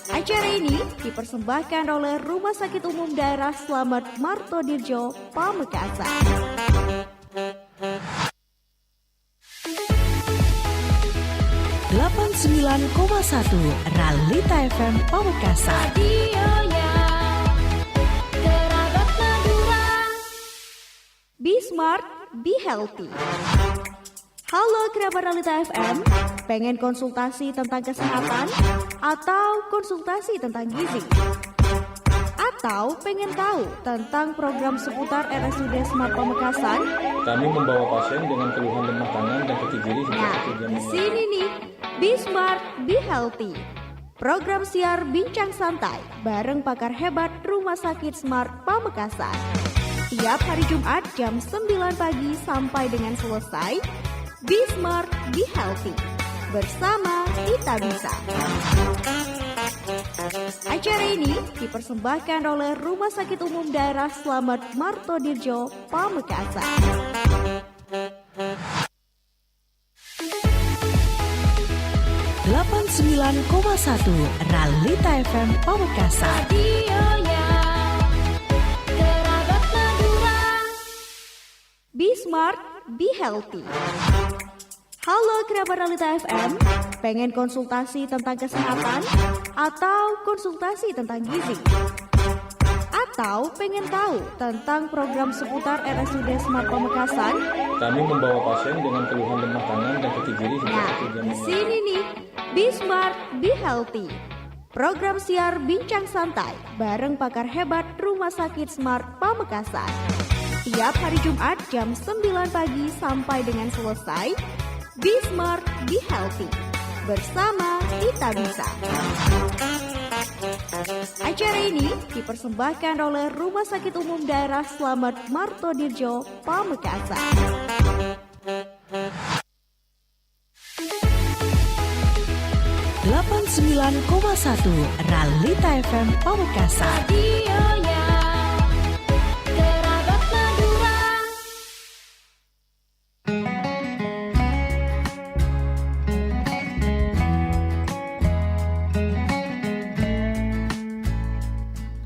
Acara ini dipersembahkan oleh Rumah Sakit Umum Daerah Slamet Martodirjo, Pamekasan. 89,1 Realita FM Pamekasan. Be Smart, Be Healthy. Halo kerabat Realita FM, pengen konsultasi tentang kesehatan atau konsultasi tentang gizi? Atau pengen tahu tentang program seputar RSUD Smart Pamekasan? Kami membawa pasien dengan keluhan lemah tangan dan kaki kiri. Di sini nih, Be Smart, Be Healthy. Program siar bincang santai bareng pakar hebat Rumah Sakit Smart Pamekasan. Tiap hari Jumat jam 9 pagi sampai dengan selesai. Be Smart, Be Healthy. Bersama kita bisa. Acara ini dipersembahkan oleh Rumah Sakit Umum Daerah Slamet Martodirjo, Pamekasan. 89,1 Realita FM Pamekasan. Be Smart, Be Healthy. Halo kerabat Realita FM, Pengen konsultasi tentang kesehatan? Atau konsultasi tentang gizi? Atau pengen tahu tentang program seputar RSUD Smart Pamekasan? Kami membawa pasien dengan keluhan lemah tangan dan kaki kiri sejak Nah, 1 jam di yang sini nih, Be Smart, Be Healthy. Program siar bincang santai bareng pakar hebat Rumah Sakit Smart Pamekasan. Tiap hari Jumat jam 9 pagi sampai dengan selesai. Be Smart, Be Healthy. Bersama kita bisa. Acara ini dipersembahkan oleh Rumah Sakit Umum Daerah Slamet Martodirjo, Pamekasan. 89,1 Realita FM Pamekasan.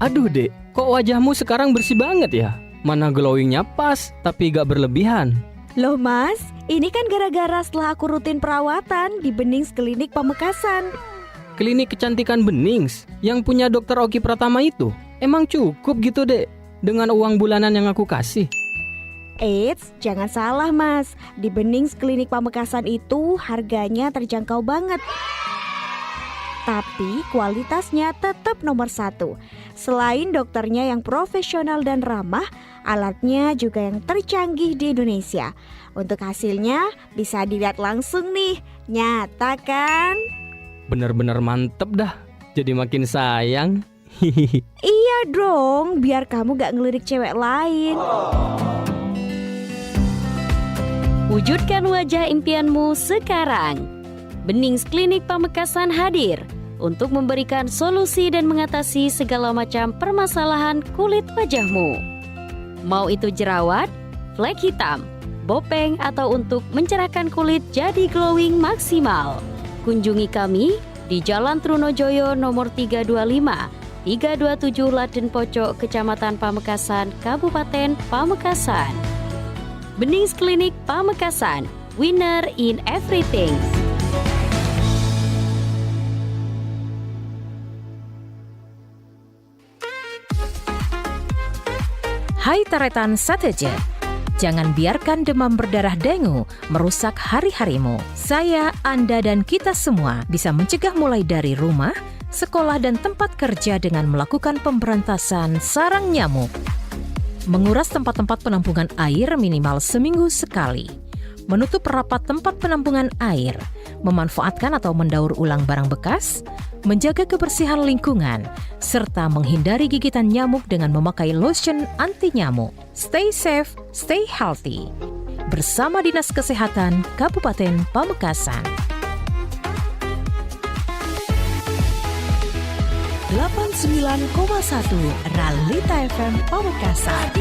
Aduh dek, kok wajahmu sekarang bersih banget ya? Mana glowingnya pas, tapi gak berlebihan. Loh mas, ini kan gara-gara setelah aku rutin perawatan di Benings Klinik Pamekasan. Klinik kecantikan Benings yang punya dokter Oki Pratama itu, emang cukup gitu dek? Dengan uang bulanan yang aku kasih? Eits, jangan salah mas. Di Benings Klinik Pamekasan itu harganya terjangkau banget. Tapi kualitasnya tetap nomor 1. Selain dokternya yang profesional dan ramah, alatnya juga yang tercanggih di Indonesia. Untuk hasilnya bisa dilihat langsung nih. Nyata kan? Bener-bener mantep dah, jadi makin sayang. Iya dong, biar kamu gak ngelirik cewek lain. Wujudkan wajah impianmu sekarang. Benings Klinik Pamekasan hadir untuk memberikan solusi dan mengatasi segala macam permasalahan kulit wajahmu. Mau itu jerawat, flek hitam, bopeng, atau untuk mencerahkan kulit jadi glowing maksimal. Kunjungi kami di Jalan Trunojoyo nomor 325, 327 Laden Pocok, Kecamatan Pamekasan, Kabupaten Pamekasan. Benings Klinik Pamekasan, winner in everything. Hai Taretan Sateja, jangan biarkan demam berdarah dengue merusak hari-harimu. Saya, Anda, dan kita semua bisa mencegah mulai dari rumah, sekolah, dan tempat kerja dengan melakukan pemberantasan sarang nyamuk. Menguras tempat-tempat penampungan air minimal seminggu sekali. Menutup rapat tempat penampungan air. Memanfaatkan atau mendaur ulang barang bekas. Menjaga kebersihan lingkungan, serta menghindari gigitan nyamuk dengan memakai lotion anti nyamuk. Stay safe, stay healthy. Bersama Dinas Kesehatan Kabupaten Pamekasan. 89,1 Realita FM Pamekasan.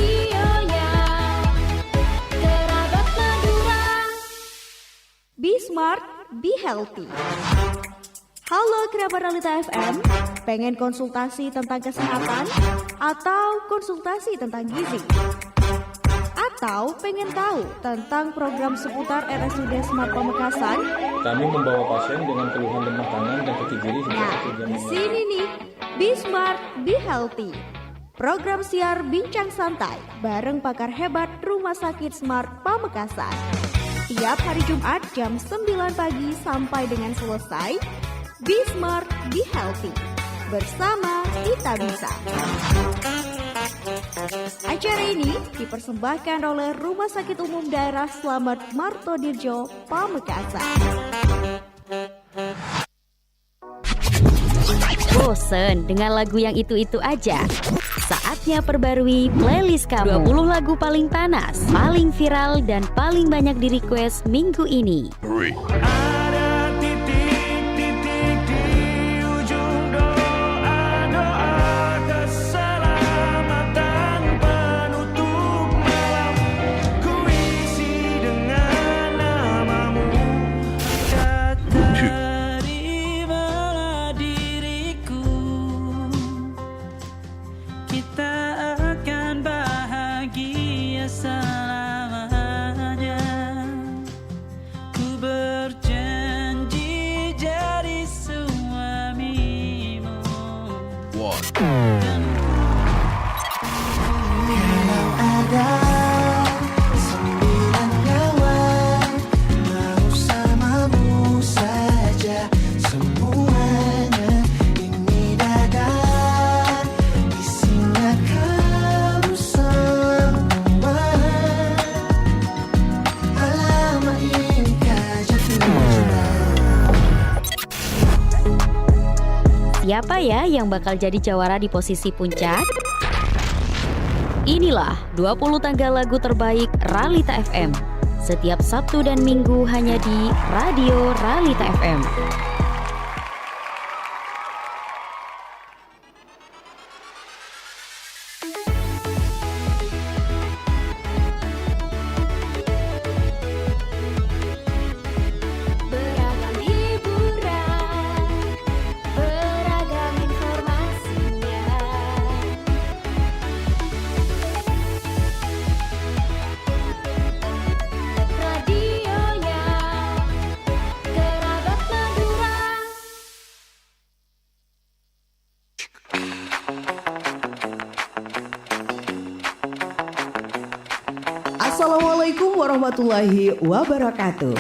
Be smart, be healthy. Halo kerabat Realita FM, pengen konsultasi tentang kesehatan? Atau konsultasi tentang gizi? Atau pengen tahu tentang program seputar RSUD Smart Pamekasan? Kami membawa pasien dengan keluhan lemah tangan dan kaki kiri sejak Nah, 1 jam di yang sini nih, Be Smart, Be Healthy. Program siar bincang santai bareng pakar hebat Rumah Sakit Smart Pamekasan. Tiap hari Jumat jam 9 pagi sampai dengan selesai. Be Smart, Be Healthy. Bersama kita bisa. Acara ini dipersembahkan oleh Rumah Sakit Umum Daerah Slamet Martodirjo, Pamekasan. Bosen dengan lagu yang itu-itu aja? Saatnya perbarui playlist kamu. 20 lagu paling panas, paling viral, dan paling banyak di-request minggu ini. Berjalan Siapa ya yang bakal jadi jawara di posisi puncak? Inilah 20 tangga lagu terbaik Ralita FM. Setiap Sabtu dan Minggu hanya di Radio Ralita FM. Beragam hiburan, beragam informasinya. Radionya Kerabat Madura. Assalamualaikum warahmatullahi wabarakatuh.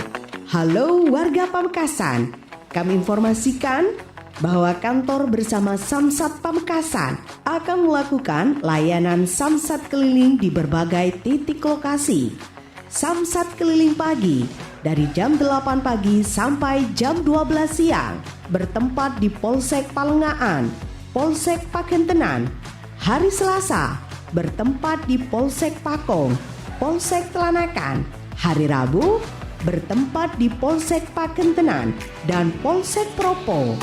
Halo warga Pamekasan, kami informasikan bahwa kantor bersama Samsat Pamekasan akan melakukan layanan Samsat keliling di berbagai titik lokasi. Samsat keliling pagi dari jam 8 pagi sampai jam 12 siang bertempat di Polsek Palengaan, Polsek Pakentenan. Hari Selasa bertempat di Polsek Pakong, Polsek Telanakan. Hari Rabu bertempat di Polsek Pakentenan dan Polsek Propo.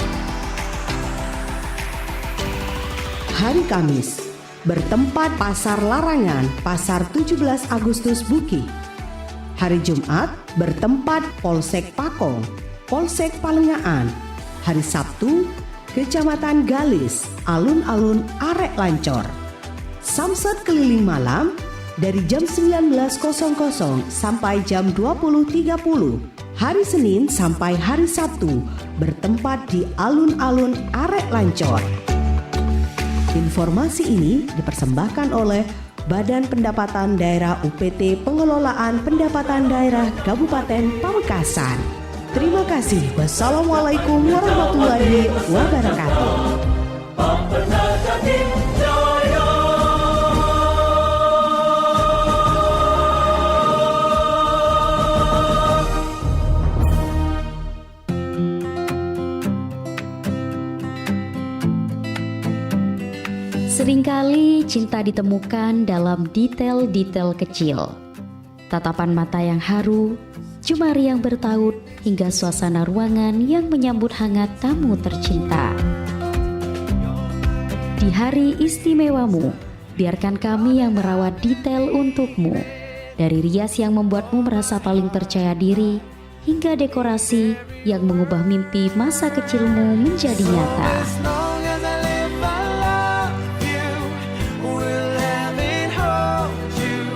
Hari Kamis bertempat Pasar Larangan, Pasar 17 Agustus Buki. Hari Jumat bertempat Polsek Pakong, Polsek Palengaan. Hari Sabtu Kecamatan Galis, Alun-alun Arek Lancor. Samsat keliling malam dari jam 19.00 sampai jam 20.30. Hari Senin sampai hari Sabtu bertempat di Alun-alun Arek Lancor. Informasi ini dipersembahkan oleh Badan Pendapatan Daerah UPT Pengelolaan Pendapatan Daerah Kabupaten Pamekasan. Terima kasih. Wassalamualaikum warahmatullahi wabarakatuh. Seringkali cinta ditemukan dalam detail-detail kecil. Tatapan mata yang haru, jemari yang bertaut, hingga suasana ruangan yang menyambut hangat tamu tercinta. Di hari istimewamu, biarkan kami yang merawat detail untukmu. Dari rias yang membuatmu merasa paling percaya diri, hingga dekorasi yang mengubah mimpi masa kecilmu menjadi nyata.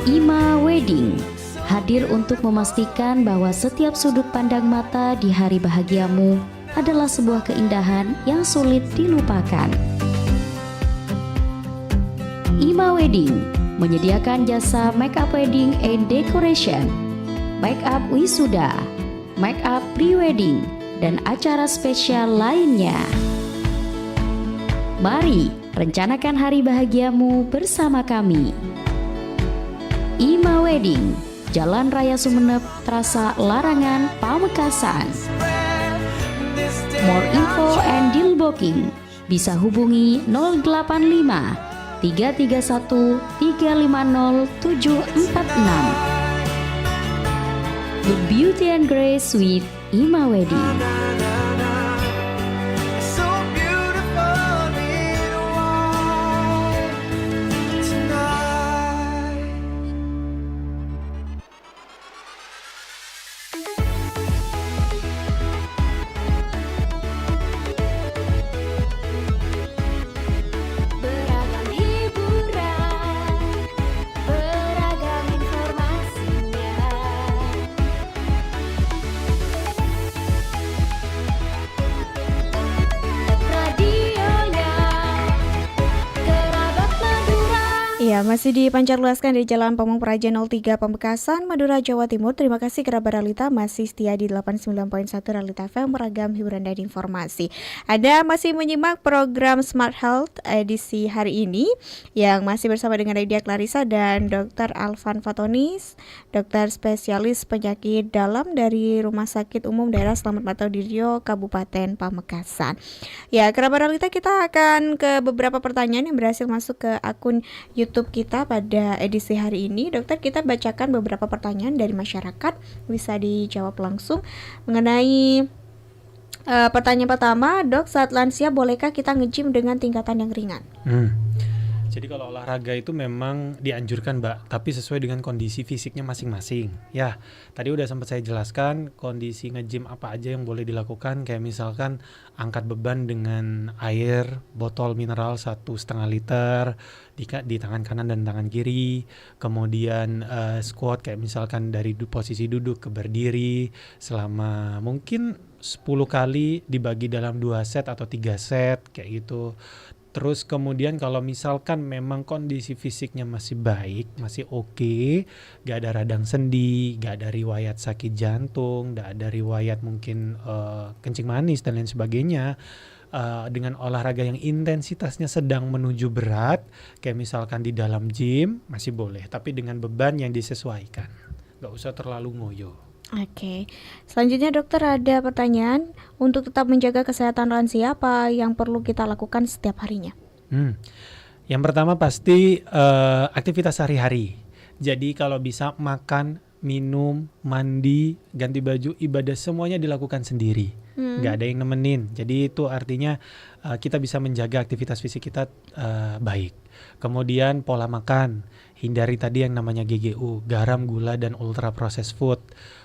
Ima Wedding hadir untuk memastikan bahwa setiap sudut pandang mata di hari bahagiamu adalah sebuah keindahan yang sulit dilupakan. Ima Wedding menyediakan jasa make up wedding and decoration, make up wisuda, make up pre-wedding, dan acara spesial lainnya. Mari rencanakan hari bahagiamu bersama kami. Ima Wedding, Jalan Raya Sumeneb, Trasa Larangan, Pamekasan. More info and deal booking bisa hubungi 085 331 350 746. Look Beauty and Grace with Ima Wedding. Beragam hiburan, beragam informasinya. Ya, masih dipancarluaskan dari Jalan Pamung Praja 03 Pamekasan, Madura, Jawa Timur. Terima kasih kerabat Realita masih setia di 89.1 Realita FM, meragam hiburan dan informasi. Anda masih menyimak program Smart Health edisi hari ini yang masih bersama dengan Lydia Clarissa dan Dr. Alvan Fatonis, dokter spesialis penyakit dalam dari Rumah Sakit Umum Daerah Slamet Martodiryo, Kabupaten Pamekasan. Ya, kerabat Realita, kita akan ke beberapa pertanyaan yang berhasil masuk ke akun YouTube kita pada edisi hari ini. Dokter, kita bacakan beberapa pertanyaan dari masyarakat, bisa dijawab langsung mengenai pertanyaan pertama. Dok, saat lansia bolehkah kita nge-gym dengan tingkatan yang ringan? Jadi kalau olahraga itu memang dianjurkan, Mbak, tapi sesuai dengan kondisi fisiknya masing-masing. Ya, tadi udah sempat saya jelaskan kondisi nge-gym apa aja yang boleh dilakukan, kayak misalkan angkat beban dengan air botol mineral 1,5 liter di tangan kanan dan tangan kiri, kemudian squat kayak misalkan dari posisi duduk ke berdiri selama mungkin 10 kali dibagi dalam 2 set atau 3 set kayak gitu. Terus kemudian kalau misalkan memang kondisi fisiknya masih baik, masih oke, gak ada radang sendi, gak ada riwayat sakit jantung, gak ada riwayat mungkin kencing manis dan lain sebagainya, dengan olahraga yang intensitasnya sedang menuju berat, kayak misalkan di dalam gym masih boleh, tapi dengan beban yang disesuaikan, gak usah terlalu ngoyo. Oke. Selanjutnya dokter, ada pertanyaan, untuk tetap menjaga kesehatan lansia apa yang perlu kita lakukan setiap harinya? Yang pertama pasti aktivitas sehari-hari. Jadi kalau bisa makan, minum, mandi, ganti baju, ibadah semuanya dilakukan sendiri. Nggak ada yang nemenin. Jadi itu artinya kita bisa menjaga aktivitas fisik kita baik. Kemudian pola makan, hindari tadi yang namanya GGU, garam, gula, dan ultra processed food.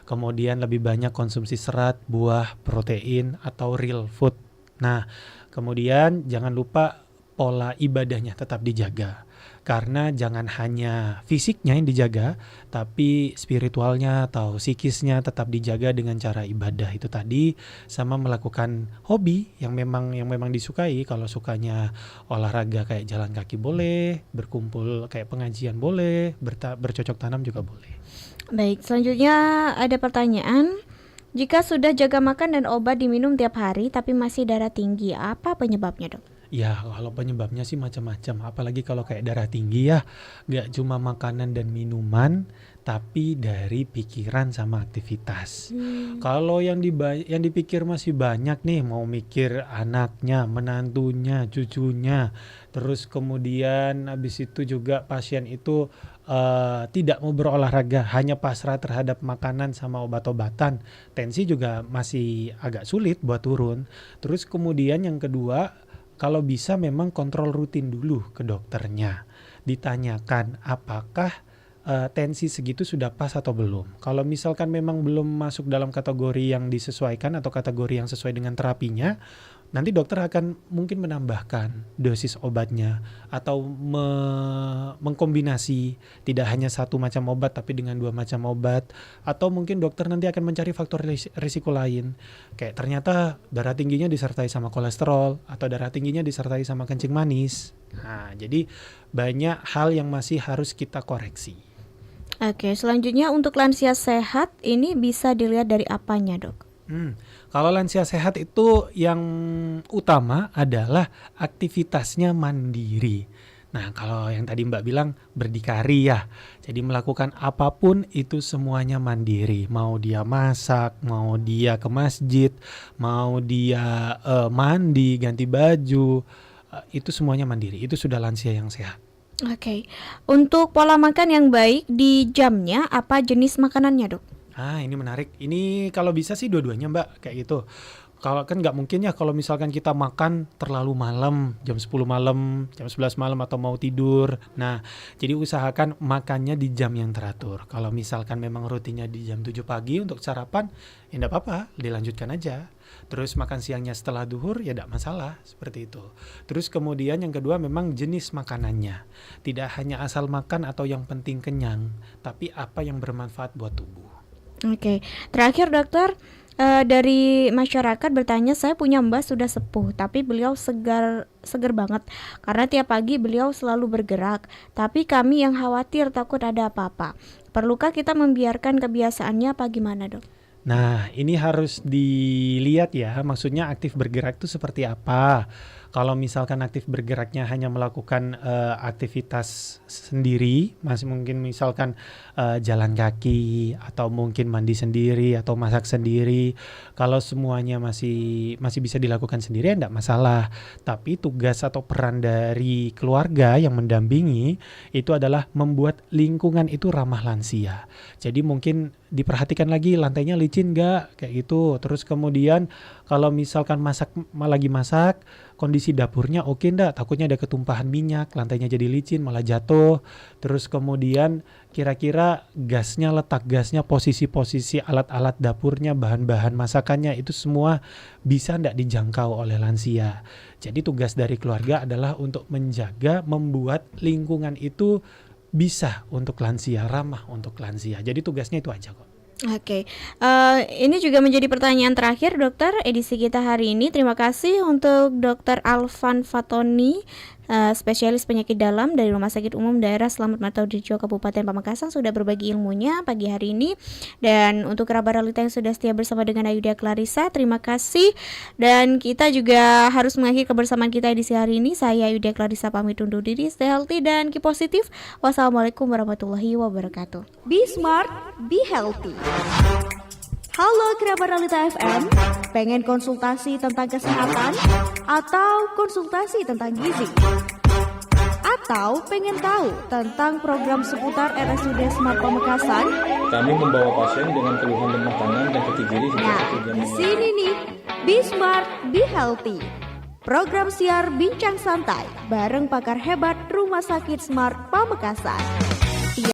Kemudian lebih banyak konsumsi serat, buah, protein, atau real food. Nah, kemudian jangan lupa pola ibadahnya tetap dijaga. Karena jangan hanya fisiknya yang dijaga, tapi spiritualnya atau psikisnya tetap dijaga dengan cara ibadah itu tadi, sama melakukan hobi yang memang disukai. Kalau sukanya olahraga kayak jalan kaki boleh, berkumpul kayak pengajian boleh, bercocok tanam juga boleh. Baik, selanjutnya ada pertanyaan. Jika sudah jaga makan dan obat diminum tiap hari tapi masih darah tinggi, apa penyebabnya, Dok? Ya, kalau penyebabnya sih macam-macam. Apalagi kalau kayak darah tinggi ya, gak cuma makanan dan minuman, tapi dari pikiran sama aktivitas. Kalau yang dipikir masih banyak nih, mau mikir anaknya, menantunya, cucunya, terus kemudian habis itu juga pasien itu tidak mau berolahraga, hanya pasrah terhadap makanan sama obat-obatan, tensi juga masih agak sulit buat turun. Terus kemudian yang kedua, kalau bisa memang kontrol rutin dulu ke dokternya. Ditanyakan apakah tensi segitu sudah pas atau belum. Kalau misalkan memang belum masuk dalam kategori yang disesuaikan atau kategori yang sesuai dengan terapinya, nanti dokter akan mungkin menambahkan dosis obatnya atau mengkombinasi tidak hanya satu macam obat tapi dengan 2 macam obat, atau mungkin dokter nanti akan mencari faktor risiko lain kayak ternyata darah tingginya disertai sama kolesterol atau darah tingginya disertai sama kencing manis. Nah, jadi banyak hal yang masih harus kita koreksi. Oke, selanjutnya untuk lansia sehat ini bisa dilihat dari apanya, Dok? Kalau lansia sehat itu yang utama adalah aktivitasnya mandiri. Nah, kalau yang tadi Mbak bilang berdikari ya, jadi melakukan apapun itu semuanya mandiri. Mau dia masak, mau dia ke masjid, mau dia mandi, ganti baju, itu semuanya mandiri. Itu sudah lansia yang sehat. Oke, untuk pola makan yang baik di jamnya, apa jenis makanannya, Dok? Ini menarik. Ini kalau bisa sih dua-duanya, Mbak, kayak gitu. Kalau kan nggak mungkin ya kalau misalkan kita makan terlalu malam, jam 10 malam, jam 11 malam atau mau tidur. Nah, jadi usahakan makannya di jam yang teratur. Kalau misalkan memang rutinnya di jam 7 pagi untuk sarapan, ya nggak apa-apa, dilanjutkan aja. Terus makan siangnya setelah duhur, ya nggak masalah, seperti itu. Terus kemudian yang kedua memang jenis makanannya. Tidak hanya asal makan atau yang penting kenyang, tapi apa yang bermanfaat buat tubuh. Oke, terakhir dokter, Dari masyarakat bertanya, saya punya mbah sudah sepuh, tapi beliau segar banget karena tiap pagi beliau selalu bergerak. Tapi kami yang khawatir takut ada apa-apa. Perlukah kita membiarkan kebiasaannya apa gimana, Dok? Nah, ini harus dilihat ya, maksudnya aktif bergerak itu seperti apa. Kalau misalkan aktif bergeraknya hanya melakukan aktivitas sendiri, masih mungkin misalkan jalan kaki atau mungkin mandi sendiri atau masak sendiri. Kalau semuanya masih bisa dilakukan sendiri, enggak masalah. Tapi tugas atau peran dari keluarga yang mendampingi itu adalah membuat lingkungan itu ramah lansia. Jadi mungkin diperhatikan lagi lantainya licin nggak kayak gitu. Terus kemudian kalau misalkan lagi masak, kondisi dapurnya oke nggak, takutnya ada ketumpahan minyak, lantainya jadi licin malah jatuh. Terus kemudian kira-kira letak gasnya, posisi-posisi alat-alat dapurnya, bahan-bahan masakannya itu semua bisa nggak dijangkau oleh lansia. Jadi tugas dari keluarga adalah untuk menjaga, membuat lingkungan itu bisa untuk lansia, ramah untuk lansia. Jadi tugasnya itu aja kok. Oke, ini juga menjadi pertanyaan terakhir, Dokter, edisi kita hari ini. Terima kasih untuk Dr. Alvan Fatoni, spesialis penyakit dalam dari Rumah Sakit Umum Daerah Slamet Martaudirjo Kabupaten Pamekasan, sudah berbagi ilmunya pagi hari ini. Dan untuk kerabat realita yang sudah setia bersama dengan Ayuda Clarissa, terima kasih. Dan kita juga harus mengakhiri kebersamaan kita edisi hari ini. Saya Ayuda Clarissa pamit undur diri. Stay healthy dan keep positif. Wassalamualaikum warahmatullahi wabarakatuh. Be smart, be healthy. Halo kerabat Realita FM, pengen konsultasi tentang kesehatan atau konsultasi tentang gizi? Atau pengen tahu tentang program seputar RSUD Smart Pamekasan? Kami membawa pasien dengan keluhan lemah tangan dan kaki kiri hingga Nah, 1 jam di lamanya. sini nih, Be Smart, Be Healthy. Program siar bincang santai bareng pakar hebat Rumah Sakit Smart Pamekasan.